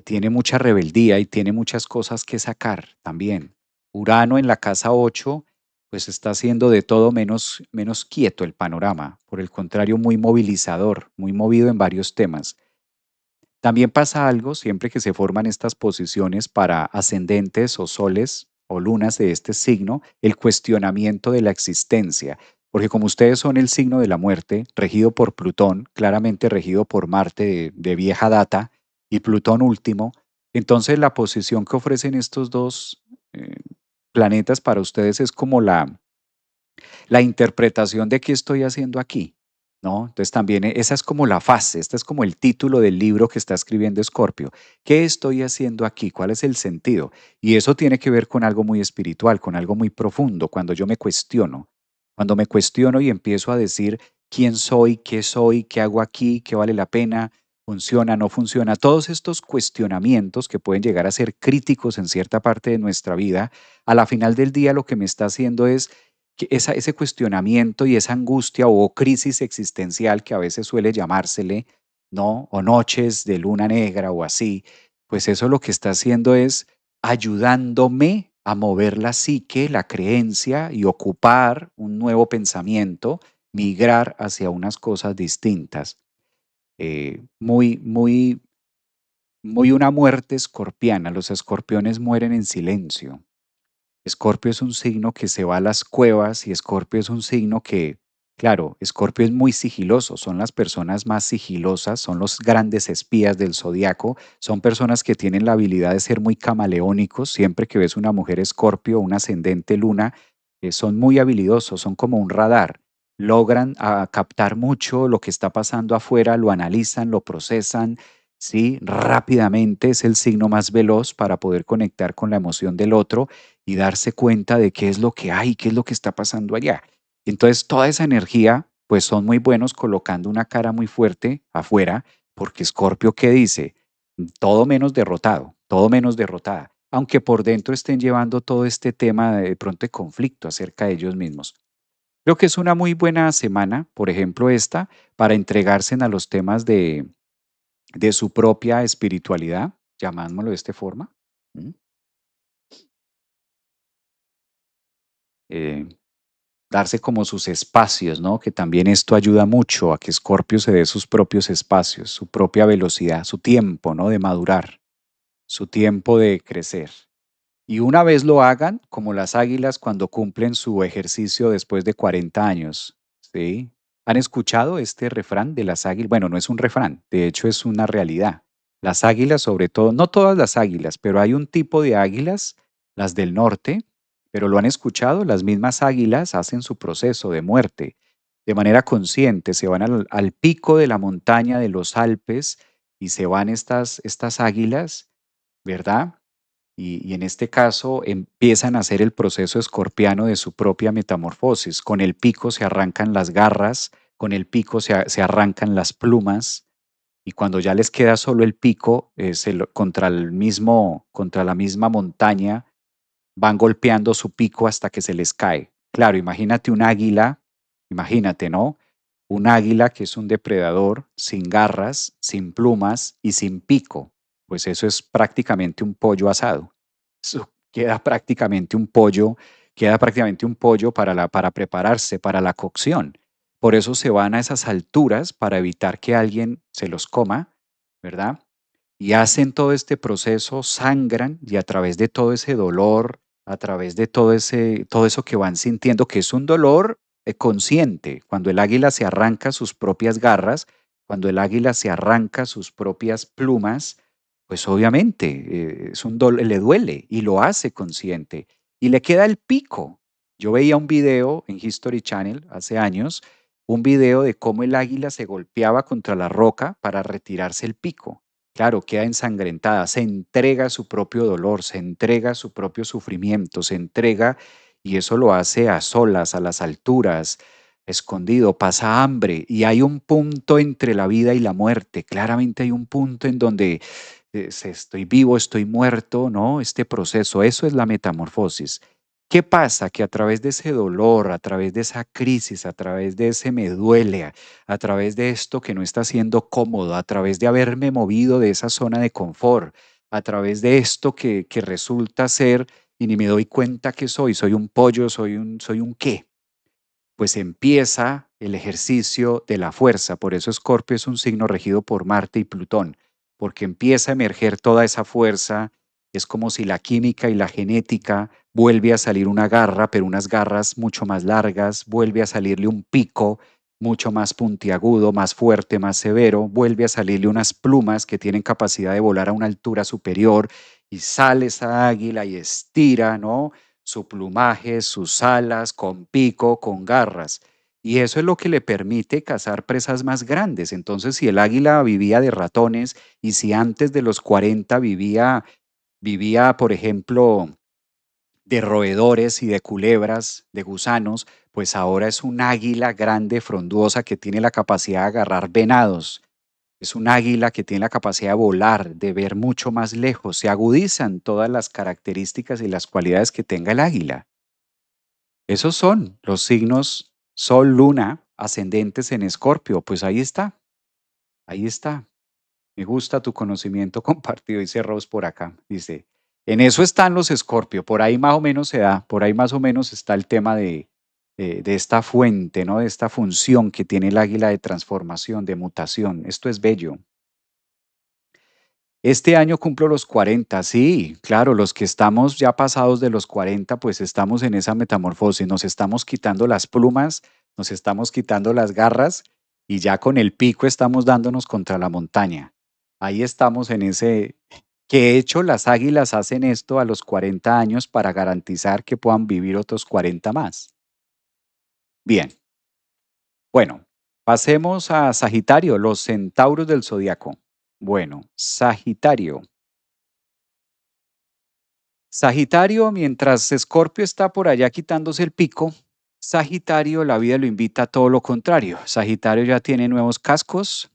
tiene mucha rebeldía y tiene muchas cosas que sacar también. Urano en la casa 8, pues está haciendo de todo menos quieto el panorama. Por el contrario, muy movilizador, muy movido en varios temas. También pasa algo siempre que se forman estas posiciones para ascendentes o soles o lunas de este signo, el cuestionamiento de la existencia, porque como ustedes son el signo de la muerte, regido por Plutón, claramente regido por Marte de vieja data, y Plutón último, entonces la posición que ofrecen estos dos planetas para ustedes es como la interpretación de qué estoy haciendo aquí, ¿no? Entonces también esa es como la fase, este es como el título del libro que está escribiendo Escorpio. ¿Qué estoy haciendo aquí? ¿Cuál es el sentido? Y eso tiene que ver con algo muy espiritual, con algo muy profundo, cuando me cuestiono y empiezo a decir soy, qué hago aquí, qué vale la pena, funciona, no funciona. Todos estos cuestionamientos que pueden llegar a ser críticos en cierta parte de nuestra vida, a la final del día lo que me está haciendo es que ese cuestionamiento y esa angustia o crisis existencial que a veces suele llamársele, ¿no? O noches de luna negra o así, pues eso lo que está haciendo es ayudándome a mover la psique, la creencia y ocupar un nuevo pensamiento, migrar hacia unas cosas distintas. Muy una muerte escorpiana. Los escorpiones mueren en silencio. Escorpio es un signo que se va a las cuevas y Escorpio es un signo que, claro, Escorpio es muy sigiloso, son las personas más sigilosas, son los grandes espías del zodiaco, son personas que tienen la habilidad de ser muy camaleónicos. Siempre que ves una mujer Escorpio, un ascendente luna, son muy habilidosos, son como un radar. Logran captar mucho lo que está pasando afuera, lo analizan, lo procesan, ¿sí? Rápidamente es el signo más veloz para poder conectar con la emoción del otro y darse cuenta de qué es lo que hay, qué es lo que está pasando allá. Entonces, toda esa energía, pues son muy buenos colocando una cara muy fuerte afuera, porque Scorpio, ¿qué dice? Todo menos derrotado, todo menos derrotada, aunque por dentro estén llevando todo este tema de pronto de conflicto acerca de ellos mismos. Creo que es una muy buena semana, por ejemplo, esta, para entregarse a los temas de su propia espiritualidad, llamámoslo de esta forma. ¿Mm? Eh, darse como sus espacios, ¿no? Que también esto ayuda mucho a que Escorpio se dé sus propios espacios, su propia velocidad, su tiempo, ¿no? De madurar, su tiempo de crecer. Y una vez lo hagan, como las águilas cuando cumplen su ejercicio después de 40 años, ¿sí? ¿Han escuchado este refrán de las águilas? Bueno, no es un refrán, de hecho es una realidad. Las águilas, sobre todo, no todas las águilas, pero hay un tipo de águilas, las del norte, pero lo han escuchado, las mismas águilas hacen su proceso de muerte de manera consciente, se van al pico de la montaña de los Alpes y se van estas águilas, ¿verdad? Y en este caso empiezan a hacer el proceso escorpiano de su propia metamorfosis. Con el pico se arrancan las garras, con el pico se arrancan las plumas, y cuando ya les queda solo el pico, contra la misma montaña, van golpeando su pico hasta que se les cae. Claro, imagínate un águila, imagínate, ¿no? Un águila que es un depredador sin garras, sin plumas y sin pico. Pues eso es prácticamente un pollo asado. Eso queda prácticamente un pollo para prepararse para la cocción. Por eso se van a esas alturas para evitar que alguien se los coma, ¿verdad? Y hacen todo este proceso, sangran y a través de todo ese dolor, a través de todo eso que van sintiendo, que es un dolor consciente, cuando el águila se arranca sus propias garras, cuando el águila se arranca sus propias plumas, pues obviamente le duele y lo hace consciente y le queda el pico. Yo veía un video en History Channel hace años, un video de cómo el águila se golpeaba contra la roca para retirarse el pico. Claro, queda ensangrentada, se entrega a su propio dolor, se entrega a su propio sufrimiento, se entrega y eso lo hace a solas, a las alturas, escondido, pasa hambre y hay un punto entre la vida y la muerte. Claramente hay un punto en donde estoy vivo, estoy muerto, ¿no? Este proceso, eso es la metamorfosis. ¿Qué pasa? Que a través de ese dolor, a través de esa crisis, a través de ese me duele, a través de esto que no está siendo cómodo, a través de haberme movido de esa zona de confort, a través de esto que resulta ser y ni me doy cuenta que soy un pollo, soy un qué, pues empieza el ejercicio de la fuerza. Por eso Escorpio es un signo regido por Marte y Plutón, porque empieza a emerger toda esa fuerza. Es como si la química y la genética vuelve a salir una garra, pero unas garras mucho más largas, vuelve a salirle un pico mucho más puntiagudo, más fuerte, más severo, vuelve a salirle unas plumas que tienen capacidad de volar a una altura superior y sale esa águila y estira, ¿no? Su plumaje, sus alas, con pico, con garras. Y eso es lo que le permite cazar presas más grandes. Entonces, si el águila vivía de ratones y si antes de los 40 vivía, por ejemplo, de roedores y de culebras, de gusanos, pues ahora es un águila grande, frondosa, que tiene la capacidad de agarrar venados. Es un águila que tiene la capacidad de volar, de ver mucho más lejos. Se agudizan todas las características y las cualidades que tenga el águila. Esos son los signos Sol, Luna, ascendentes en Escorpio. Pues ahí está, ahí está. Me gusta tu conocimiento compartido, dice Rose por acá. Dice, en eso están los Escorpio, por ahí más o menos se da, por ahí más o menos está el tema de esta fuente, ¿no? De esta función que tiene el águila de transformación, de mutación. Esto es bello. Este año cumplo los 40, sí, claro, los que estamos ya pasados de los 40, pues estamos en esa metamorfosis, nos estamos quitando las plumas, nos estamos quitando las garras y ya con el pico estamos dándonos contra la montaña. Ahí estamos en ese, que de hecho las águilas hacen esto a los 40 años para garantizar que puedan vivir otros 40 más. Bien, bueno, pasemos a Sagitario, los centauros del zodiaco. Bueno, Sagitario. Sagitario, mientras Escorpio está por allá quitándose el pico, Sagitario, la vida lo invita a todo lo contrario. Sagitario ya tiene nuevos cascos,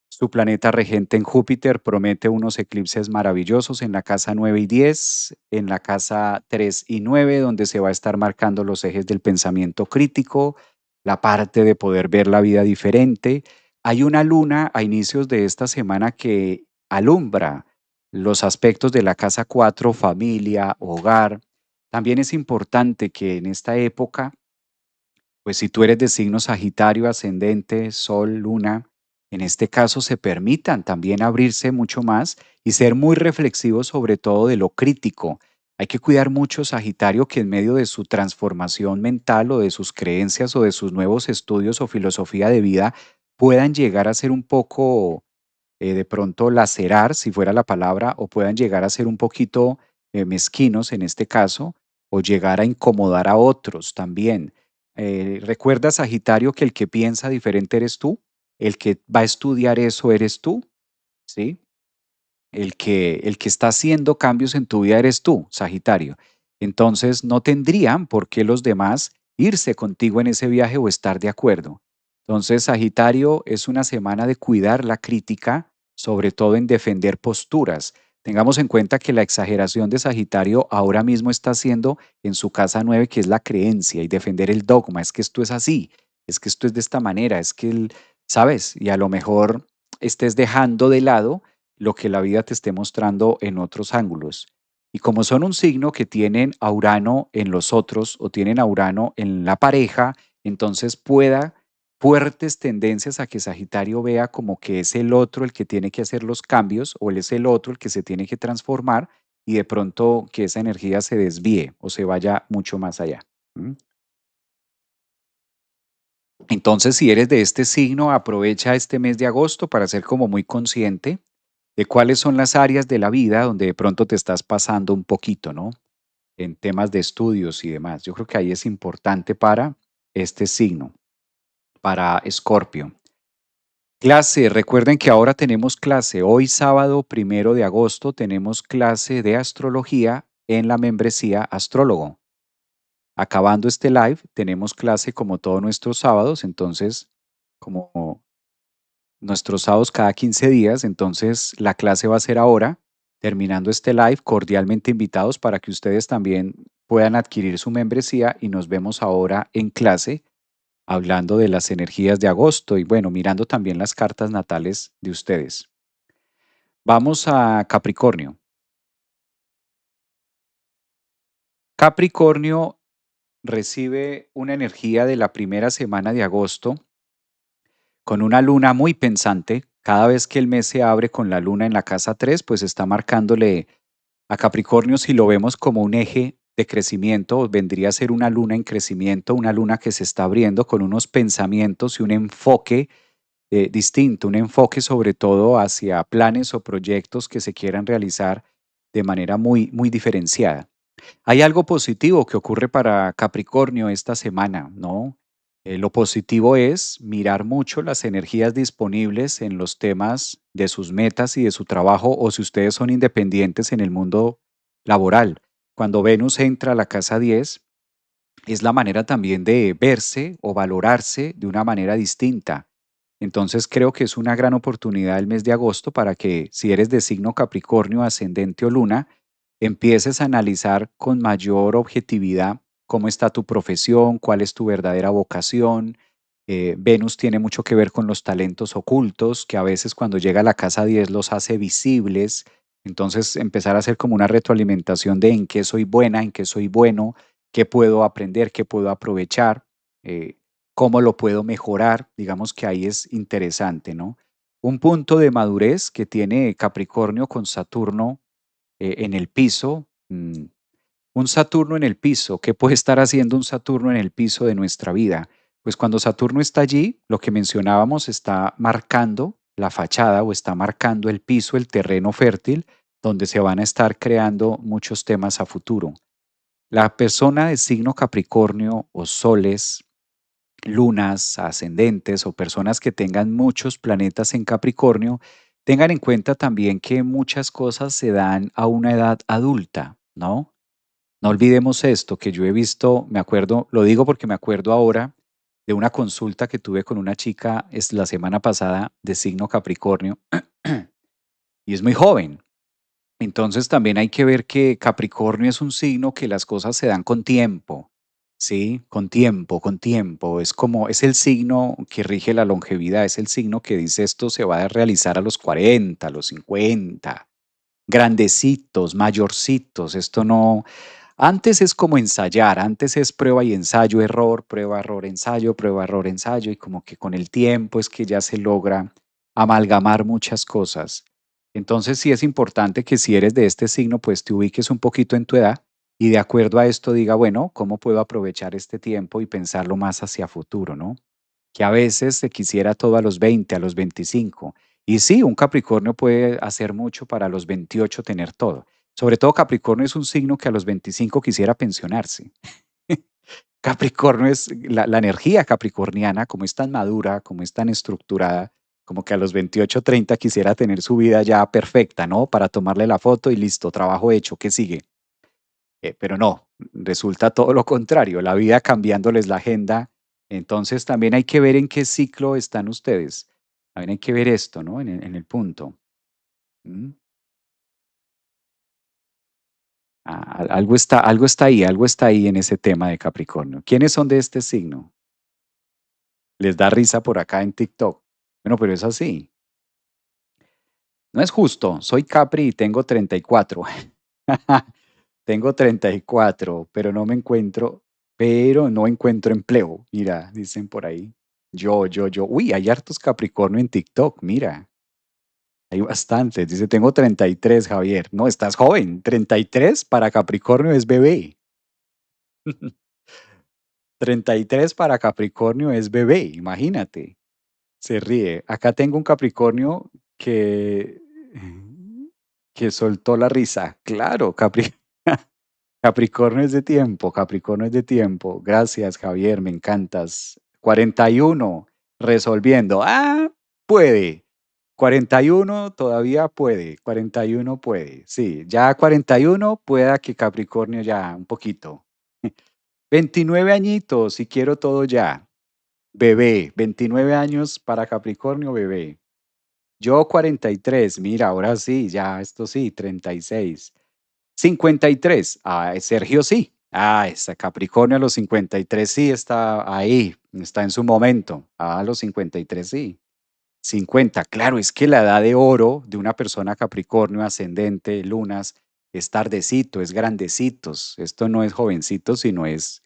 su planeta regente en Júpiter promete unos eclipses maravillosos en la casa 9 y 10, en la casa 3 y 9, donde se va a estar marcando los ejes del pensamiento crítico, la parte de poder ver la vida diferente. Hay una luna a inicios de esta semana que alumbra los aspectos de la casa 4, familia, hogar. También es importante que en esta época Pues si tú eres de signo Sagitario, ascendente, Sol, Luna, en este caso se permitan también abrirse mucho más y ser muy reflexivos sobre todo de lo crítico. Hay que cuidar mucho Sagitario que en medio de su transformación mental o de sus creencias o de sus nuevos estudios o filosofía de vida puedan llegar a ser un poco de pronto lacerar, si fuera la palabra, o puedan llegar a ser un poquito mezquinos en este caso, o llegar a incomodar a otros también. Recuerda, Sagitario, que el que piensa diferente eres tú, el que va a estudiar eso eres tú, ¿sí? El que está haciendo cambios en tu vida eres tú, Sagitario. Entonces, no tendrían por qué los demás irse contigo en ese viaje o estar de acuerdo. Entonces, Sagitario, es una semana de cuidar la crítica, sobre todo en defender posturas. Tengamos en cuenta que la exageración de Sagitario ahora mismo está haciendo en su casa 9, que es la creencia y defender el dogma. Es que esto es así, es que esto es de esta manera, es que, ¿sabes? Y a lo mejor estés dejando de lado lo que la vida te esté mostrando en otros ángulos. Y como son un signo que tienen a Urano en los otros o tienen a Urano en la pareja, entonces pueda fuertes tendencias a que Sagitario vea como que es el otro el que tiene que hacer los cambios o él es el otro el que se tiene que transformar y de pronto que esa energía se desvíe o se vaya mucho más allá. ¿M? Entonces, si eres de este signo, aprovecha este mes de agosto para ser como muy consciente de cuáles son las áreas de la vida donde de pronto te estás pasando un poquito, ¿no? En temas de estudios y demás. Yo creo que ahí es importante para este signo, para Escorpio. Clase, recuerden que ahora tenemos clase. Hoy sábado 1 de agosto tenemos clase de astrología en la membresía Astrólogo. Acabando este live, tenemos clase como todos nuestros sábados, entonces, como nuestros sábados cada 15 días, entonces la clase va a ser ahora, terminando este live, cordialmente invitados para que ustedes también puedan adquirir su membresía y nos vemos ahora en clase hablando de las energías de agosto y bueno, mirando también las cartas natales de ustedes. Vamos a Capricornio. Capricornio recibe una energía de la primera semana de agosto con una luna muy pensante. Cada vez que el mes se abre con la luna en la casa 3, pues está marcándole a Capricornio, si lo vemos como un eje de crecimiento, vendría a ser una luna en crecimiento, una luna que se está abriendo con unos pensamientos y un enfoque distinto, un enfoque sobre todo hacia planes o proyectos que se quieran realizar de manera muy, muy diferenciada. Hay algo positivo que ocurre para Capricornio esta semana, ¿no? Lo positivo es mirar mucho las energías disponibles en los temas de sus metas y de su trabajo o si ustedes son independientes en el mundo laboral. Cuando Venus entra a la casa 10, es la manera también de verse o valorarse de una manera distinta. Entonces creo que es una gran oportunidad el mes de agosto para que si eres de signo Capricornio, ascendente o luna, empieces a analizar con mayor objetividad cómo está tu profesión, cuál es tu verdadera vocación. Venus tiene mucho que ver con los talentos ocultos, que a veces cuando llega a la casa 10 los hace visibles. Entonces empezar a hacer como una retroalimentación de en qué soy buena, en qué soy bueno, qué puedo aprender, qué puedo aprovechar, eh, cómo lo puedo mejorar. Digamos que ahí es interesante, ¿no? Un punto de madurez que tiene Capricornio con Saturno en el piso. Un Saturno en el piso, ¿qué puede estar haciendo un Saturno en el piso de nuestra vida? Pues cuando Saturno está allí, lo que mencionábamos está marcando la fachada o está marcando el piso, el terreno fértil, donde se van a estar creando muchos temas a futuro. La persona de signo Capricornio o soles, lunas, ascendentes o personas que tengan muchos planetas en Capricornio, tengan en cuenta también que muchas cosas se dan a una edad adulta, ¿no? No olvidemos esto que yo he visto, me acuerdo, lo digo porque me acuerdo ahora de una consulta que tuve con una chica la semana pasada de signo Capricornio y es muy joven. Entonces también hay que ver que Capricornio es un signo que las cosas se dan con tiempo, ¿sí? Con tiempo, con tiempo. Es como, es el signo que rige la longevidad, es el signo que dice esto se va a realizar a los 40, a los 50, grandecitos, mayorcitos. Esto no. Antes es como ensayar, antes es prueba y ensayo, error, prueba, error, ensayo, prueba, error, ensayo, y como que con el tiempo es que ya se logra amalgamar muchas cosas. Entonces sí es importante que si eres de este signo, pues te ubiques un poquito en tu edad y de acuerdo a esto diga, bueno, ¿cómo puedo aprovechar este tiempo y pensarlo más hacia futuro, ¿no? Que a veces se quisiera todo a los 20, a los 25. Y sí, un Capricornio puede hacer mucho para los 28 tener todo. Sobre todo Capricornio es un signo que a los 25 quisiera pensionarse. Capricornio es la energía capricorniana, como es tan madura, como es tan estructurada, como que a los 28, 30 quisiera tener su vida ya perfecta, ¿no? Para tomarle la foto y listo, trabajo hecho, ¿qué sigue? Pero no, resulta todo lo contrario, la vida cambiándoles la agenda. Entonces también hay que ver en qué ciclo están ustedes. También hay que ver esto, ¿no? En el punto. ¿Mm? Algo está ahí en ese tema de Capricornio. ¿Quiénes son de este signo? Les da risa por acá en TikTok. Bueno, pero es así. No es justo. Soy Capri y tengo 34. Tengo 34, pero no encuentro empleo. Mira, dicen por ahí. Yo. Uy, hay hartos Capricornio en TikTok, mira. Hay bastantes. Dice, tengo 33, Javier. No, estás joven. 33 para Capricornio es bebé. 33 para Capricornio es bebé, imagínate. Se ríe. Acá tengo un Capricornio que, que soltó la risa. Claro, Capricornio es de tiempo, Capricornio es de tiempo. Gracias, Javier, me encantas. 41, resolviendo. Ah, puede. 41 todavía puede. 41 puede. Sí, ya 41 pueda que Capricornio ya un poquito. 29 añitos y quiero todo ya. Bebé, 29 años para Capricornio, bebé. Yo 43, mira, ahora sí, ya esto sí, 36. 53, Sergio sí. Ese Capricornio a los 53 sí está ahí, está en su momento. A los 53 sí. 50, claro, es que la edad de oro de una persona Capricornio ascendente, lunas, es tardecito, es grandecitos. Esto no es jovencito, sino es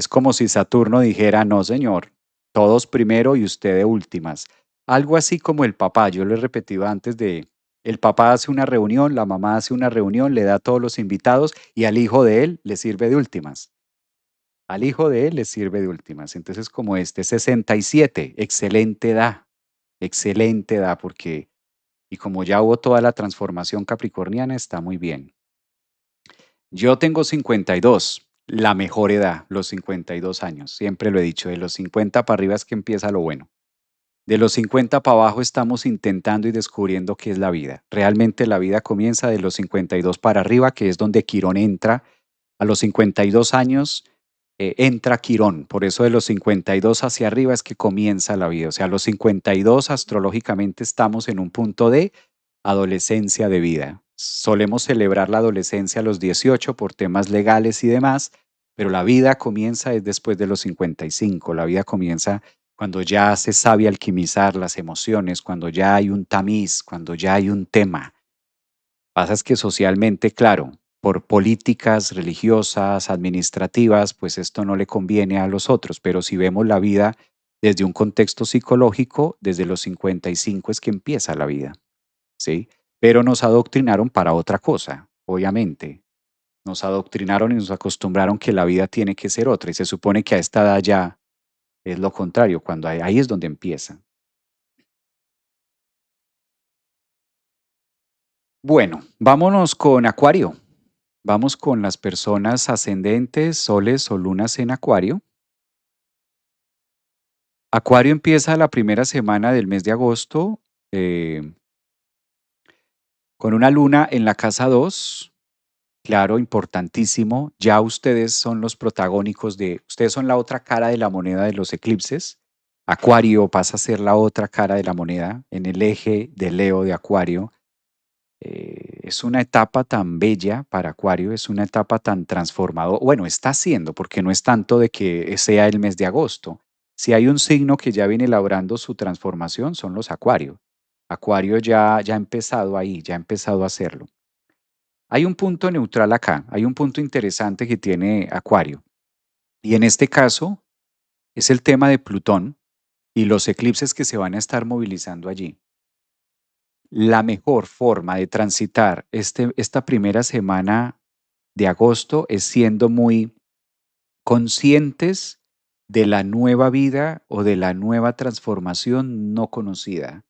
como si Saturno dijera, no señor, todos primero y usted de últimas. Algo así como el papá, yo lo he repetido antes de, el papá hace una reunión, la mamá hace una reunión, le da a todos los invitados y al hijo de él le sirve de últimas. Al hijo de él le sirve de últimas. Entonces, como este 67, excelente edad, porque, y como ya hubo toda la transformación capricorniana, está muy bien. Yo tengo 52, la mejor edad, los 52 años. Siempre lo he dicho, de los 50 para arriba es que empieza lo bueno. De los 50 para abajo estamos intentando y descubriendo qué es la vida. Realmente la vida comienza de los 52 para arriba, que es donde Quirón entra. A los 52 años entra Quirón. Por eso de los 52 hacia arriba es que comienza la vida. O sea, a los 52 astrológicamente estamos en un punto de adolescencia de vida. Solemos celebrar la adolescencia a los 18 por temas legales y demás, pero la vida comienza es después de los 55. La vida comienza cuando ya se sabe alquimizar las emociones, cuando ya hay un tamiz, cuando ya hay un tema. Pasa es que socialmente, claro, por políticas religiosas, administrativas, pues esto no le conviene a los otros, pero si vemos la vida desde un contexto psicológico, desde los 55 es que empieza la vida, ¿sí? Pero nos adoctrinaron para otra cosa, obviamente. Nos adoctrinaron y nos acostumbraron que la vida tiene que ser otra y se supone que a esta edad ya es lo contrario, cuando ahí es donde empieza. Bueno, vámonos con Acuario. Vamos con las personas ascendentes, soles o lunas en Acuario. Acuario empieza la primera semana del mes de agosto eh, con una luna en la casa 2. Claro, importantísimo. Ya ustedes son los protagónicos ustedes son la otra cara de la moneda de los eclipses. Acuario pasa a ser la otra cara de la moneda en el eje de Leo de Acuario. Es una etapa tan bella para Acuario, es una etapa tan transformadora. Bueno, está siendo, porque no es tanto de que sea el mes de agosto. Si hay un signo que ya viene elaborando su transformación, son los Acuario. Acuario ya ha empezado ahí, ya ha empezado a hacerlo. Hay un punto neutral acá, hay un punto interesante que tiene Acuario. Y en este caso es el tema de Plutón y los eclipses que se van a estar movilizando allí. La mejor forma de transitar esta primera semana de agosto es siendo muy conscientes de la nueva vida o de la nueva transformación no conocida.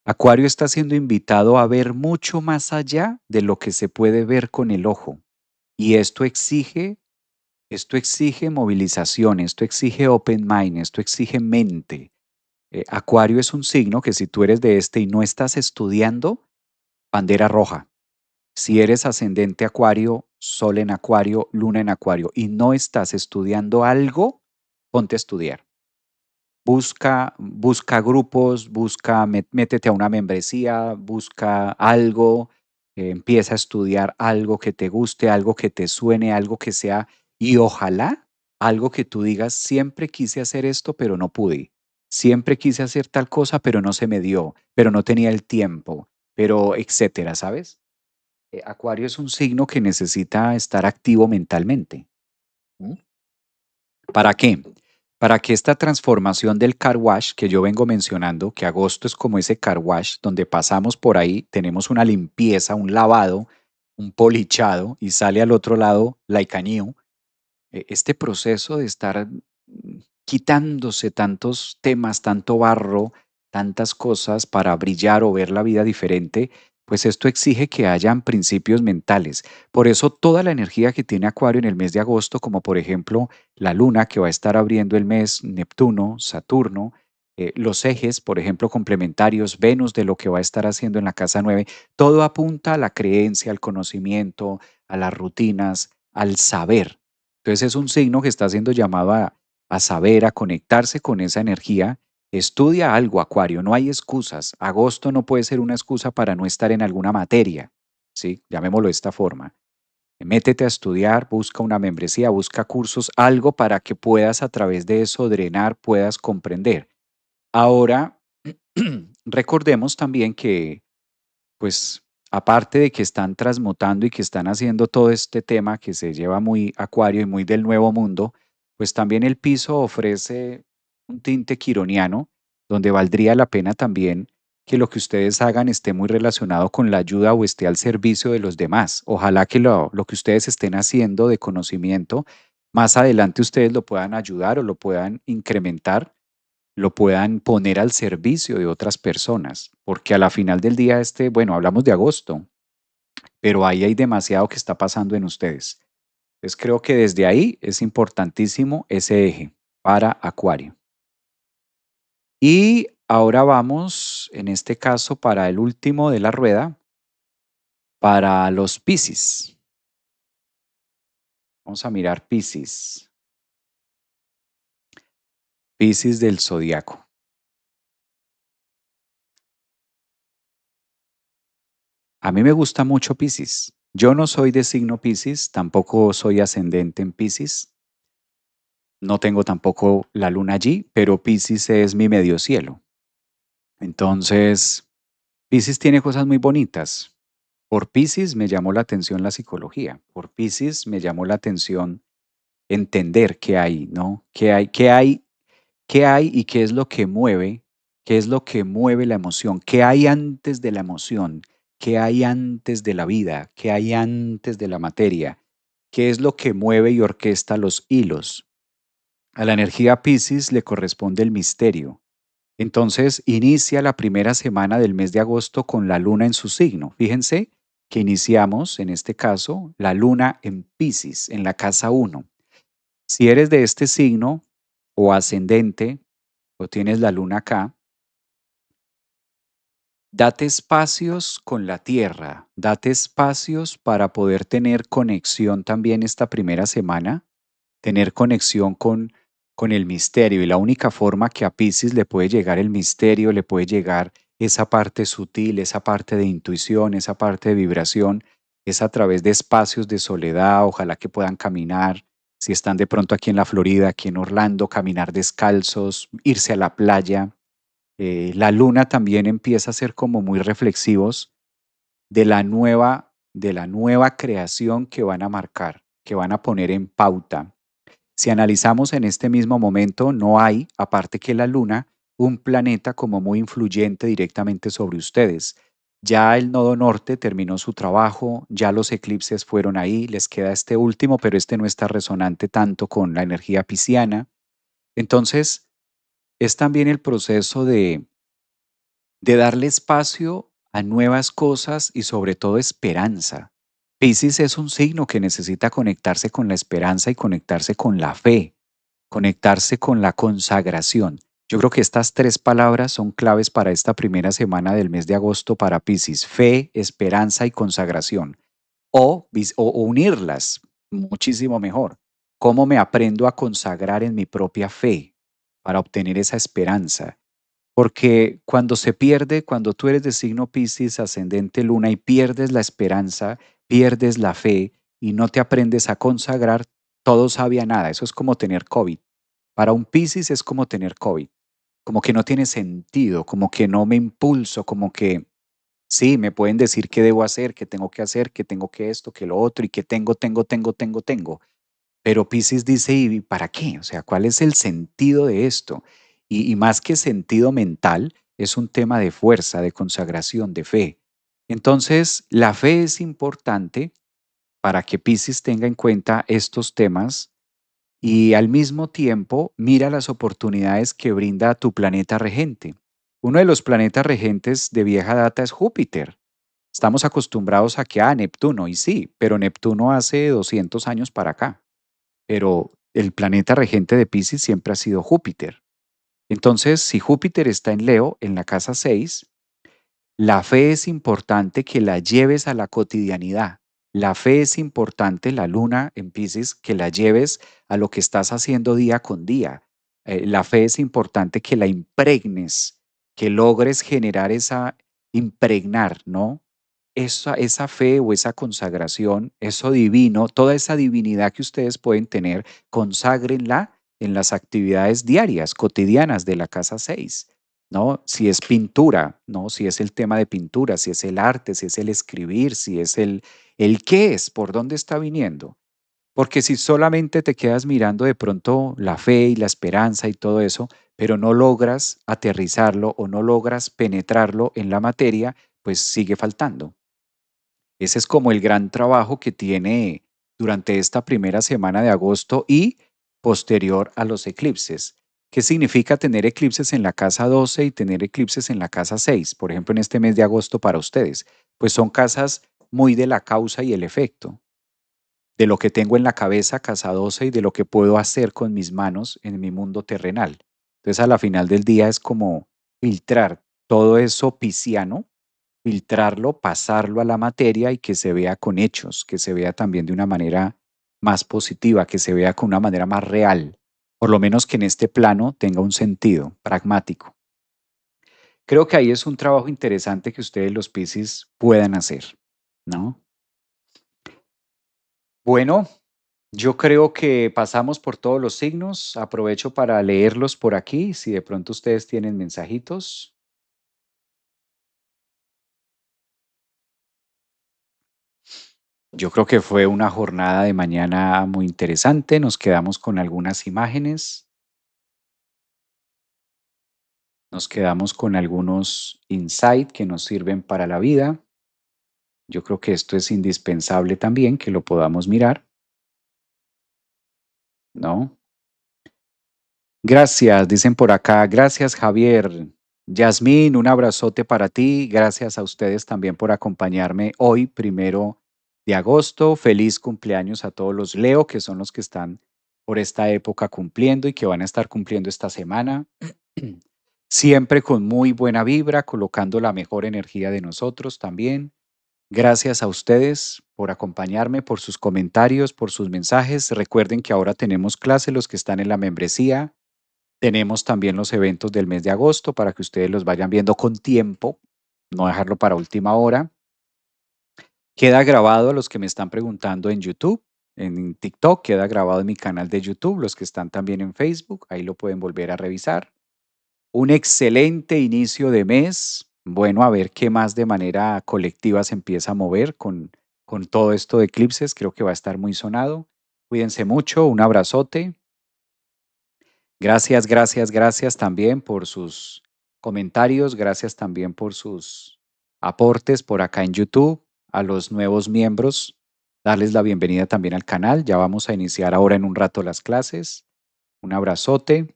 Acuario está siendo invitado a ver mucho más allá de lo que se puede ver con el ojo. Y esto exige movilización, esto exige open mind, esto exige mente. Acuario es un signo que si tú eres de este y no estás estudiando, bandera roja. Si eres ascendente Acuario, Sol en Acuario, Luna en Acuario y no estás estudiando algo, ponte a estudiar. Busca grupos, métete a una membresía, busca algo, empieza a estudiar algo que te guste, algo que te suene, algo que sea, y ojalá algo que tú digas, siempre quise hacer esto, pero no pude. Siempre quise hacer tal cosa, pero no se me dio, pero no tenía el tiempo, pero etcétera, ¿sabes? Acuario es un signo que necesita estar activo mentalmente. ¿Mm? ¿Para qué? Para que esta transformación del car wash que yo vengo mencionando, que agosto es como ese car wash donde pasamos por ahí, tenemos una limpieza, un lavado, un polichado y sale al otro lado like a new, este proceso de estar quitándose tantos temas, tanto barro, tantas cosas para brillar o ver la vida diferente, pues esto exige que hayan principios mentales. Por eso toda la energía que tiene Acuario en el mes de agosto, como por ejemplo la luna que va a estar abriendo el mes, Neptuno, Saturno, los ejes, por ejemplo, complementarios, Venus de lo que va a estar haciendo en la casa 9, todo apunta a la creencia, al conocimiento, a las rutinas, al saber. Entonces es un signo que está siendo llamado a saber, a conectarse con esa energía. Estudia algo, Acuario, no hay excusas. Agosto no puede ser una excusa para no estar en alguna materia, ¿sí? Llamémoslo de esta forma. Métete a estudiar, busca una membresía, busca cursos, algo para que puedas a través de eso drenar, puedas comprender. Ahora, recordemos también que pues aparte de que están transmutando y que están haciendo todo este tema que se lleva muy acuario y muy del nuevo mundo, pues también el piso ofrece un tinte quironiano, donde valdría la pena también que lo que ustedes hagan esté muy relacionado con la ayuda o esté al servicio de los demás. Ojalá que lo que ustedes estén haciendo de conocimiento, más adelante ustedes lo puedan ayudar o lo puedan incrementar, lo puedan poner al servicio de otras personas, porque a la final del día bueno, hablamos de agosto, pero ahí hay demasiado que está pasando en ustedes. Entonces creo que desde ahí es importantísimo ese eje para Acuario. Y ahora vamos, en este caso, para el último de la rueda, para los Piscis. Vamos a mirar Piscis, Piscis del zodiaco. A mí me gusta mucho Piscis. Yo no soy de signo Piscis, tampoco soy ascendente en Piscis, no tengo tampoco la luna allí, pero Piscis es mi medio cielo. Entonces, Piscis tiene cosas muy bonitas. Por Piscis me llamó la atención la psicología. Por Piscis me llamó la atención entender qué hay, ¿no? Qué hay y qué es lo que mueve la emoción, qué hay antes de la emoción, qué hay antes de la vida, qué hay antes de la materia, qué es lo que mueve y orquesta los hilos. A la energía Piscis le corresponde el misterio. Entonces inicia la primera semana del mes de agosto con la luna en su signo. Fíjense que iniciamos, en este caso, la luna en Piscis, en la casa 1. Si eres de este signo o ascendente o tienes la luna acá, date espacios con la tierra, date espacios para poder tener conexión también esta primera semana, tener conexión con el misterio. Y la única forma que a Piscis le puede llegar el misterio, le puede llegar esa parte sutil, esa parte de intuición, esa parte de vibración, es a través de espacios de soledad, ojalá que puedan caminar. Si están de pronto aquí en la Florida, aquí en Orlando, caminar descalzos, irse a la playa. La luna también empieza a ser como muy reflexivos de la nueva de la nueva creación que van a marcar, que van a poner en pauta. Si analizamos en este mismo momento, no hay, aparte que la Luna, un planeta como muy influyente directamente sobre ustedes. Ya el nodo norte terminó su trabajo, ya los eclipses fueron ahí, les queda este último, pero este no está resonante tanto con la energía pisciana. Entonces, es también el proceso de darle espacio a nuevas cosas y sobre todo esperanza. Piscis es un signo que necesita conectarse con la esperanza y conectarse con la fe, conectarse con la consagración. Yo creo que estas tres palabras son claves para esta primera semana del mes de agosto para Piscis: fe, esperanza y consagración. O unirlas, muchísimo mejor. ¿Cómo me aprendo a consagrar en mi propia fe para obtener esa esperanza? Porque cuando se pierde, cuando tú eres de signo Piscis, ascendente Luna, y pierdes la esperanza, pierdes la fe y no te aprendes a consagrar, todo sabe a nada. Eso es como tener COVID. Para un Piscis es como tener COVID. Como que no tiene sentido, como que no me impulso, como que sí, me pueden decir qué debo hacer, que tengo que esto, que lo otro, y que tengo. Pero Piscis dice: ¿y para qué? O sea, ¿cuál es el sentido de esto? Y más que sentido mental, es un tema de fuerza, de consagración, de fe. Entonces, la fe es importante para que Piscis tenga en cuenta estos temas y al mismo tiempo mira las oportunidades que brinda tu planeta regente. Uno de los planetas regentes de vieja data es Júpiter. Estamos acostumbrados a que, Neptuno, y sí, pero Neptuno hace 200 años para acá, pero el planeta regente de Piscis siempre ha sido Júpiter. Entonces, si Júpiter está en Leo, en la casa 6, la fe es importante que la lleves a la cotidianidad. La fe es importante, la luna en Piscis, que la lleves a lo que estás haciendo día con día. La fe es importante que la impregnes, que logres generar impregnar, ¿no? Esa fe o esa consagración, eso divino, toda esa divinidad que ustedes pueden tener, conságrenla en las actividades diarias, cotidianas de la casa 6. ¿No? Si es pintura, ¿no? Si es el tema de pintura, si es el arte, si es el escribir, si es el qué es, por dónde está viniendo. Porque si solamente te quedas mirando de pronto la fe y la esperanza y todo eso, pero no logras aterrizarlo o no logras penetrarlo en la materia, pues sigue faltando. Ese es como el gran trabajo que tiene durante esta primera semana de agosto y posterior a los eclipses. ¿Qué significa tener eclipses en la casa 12 y tener eclipses en la casa 6? Por ejemplo, en este mes de agosto para ustedes. Pues son casas muy de la causa y el efecto, de lo que tengo en la cabeza, casa 12, y de lo que puedo hacer con mis manos en mi mundo terrenal. Entonces, a la final del día es como filtrar todo eso pisciano, filtrarlo, pasarlo a la materia y que se vea con hechos, que se vea también de una manera más positiva, que se vea con una manera más real, por lo menos que en este plano tenga un sentido pragmático. Creo que ahí es un trabajo interesante que ustedes los Piscis puedan hacer, ¿no? Bueno, yo creo que pasamos por todos los signos. Aprovecho para leerlos por aquí, si de pronto ustedes tienen mensajitos. Yo creo que fue una jornada de mañana muy interesante. Nos quedamos con algunas imágenes, nos quedamos con algunos insights que nos sirven para la vida. Yo creo que esto es indispensable también que lo podamos mirar, ¿no? Gracias, dicen por acá. Gracias, Javier. Yasmín, un abrazote para ti. Gracias a ustedes también por acompañarme hoy, 1 de agosto. Feliz cumpleaños a todos los Leo, que son los que están por esta época cumpliendo y que van a estar cumpliendo esta semana. Siempre con muy buena vibra, colocando la mejor energía de nosotros también. Gracias a ustedes por acompañarme, por sus comentarios, por sus mensajes. Recuerden que ahora tenemos clase los que están en la membresía. Tenemos también los eventos del mes de agosto para que ustedes los vayan viendo con tiempo, no dejarlo para última hora. Queda grabado a los que me están preguntando en YouTube, en TikTok, queda grabado en mi canal de YouTube, los que están también en Facebook, ahí lo pueden volver a revisar. Un excelente inicio de mes. Bueno, a ver qué más de manera colectiva se empieza a mover con con todo esto de eclipses, creo que va a estar muy sonado. Cuídense mucho, un abrazote. Gracias, gracias, gracias también por sus comentarios, gracias también por sus aportes por acá en YouTube, a los nuevos miembros, darles la bienvenida también al canal. Ya vamos a iniciar ahora en un rato las clases. Un abrazote.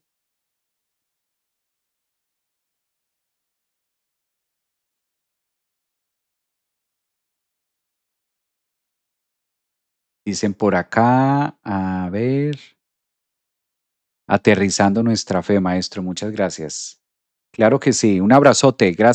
Dicen por acá, a ver, aterrizando nuestra fe, maestro. Muchas gracias. Claro que sí, un abrazote. Gracias.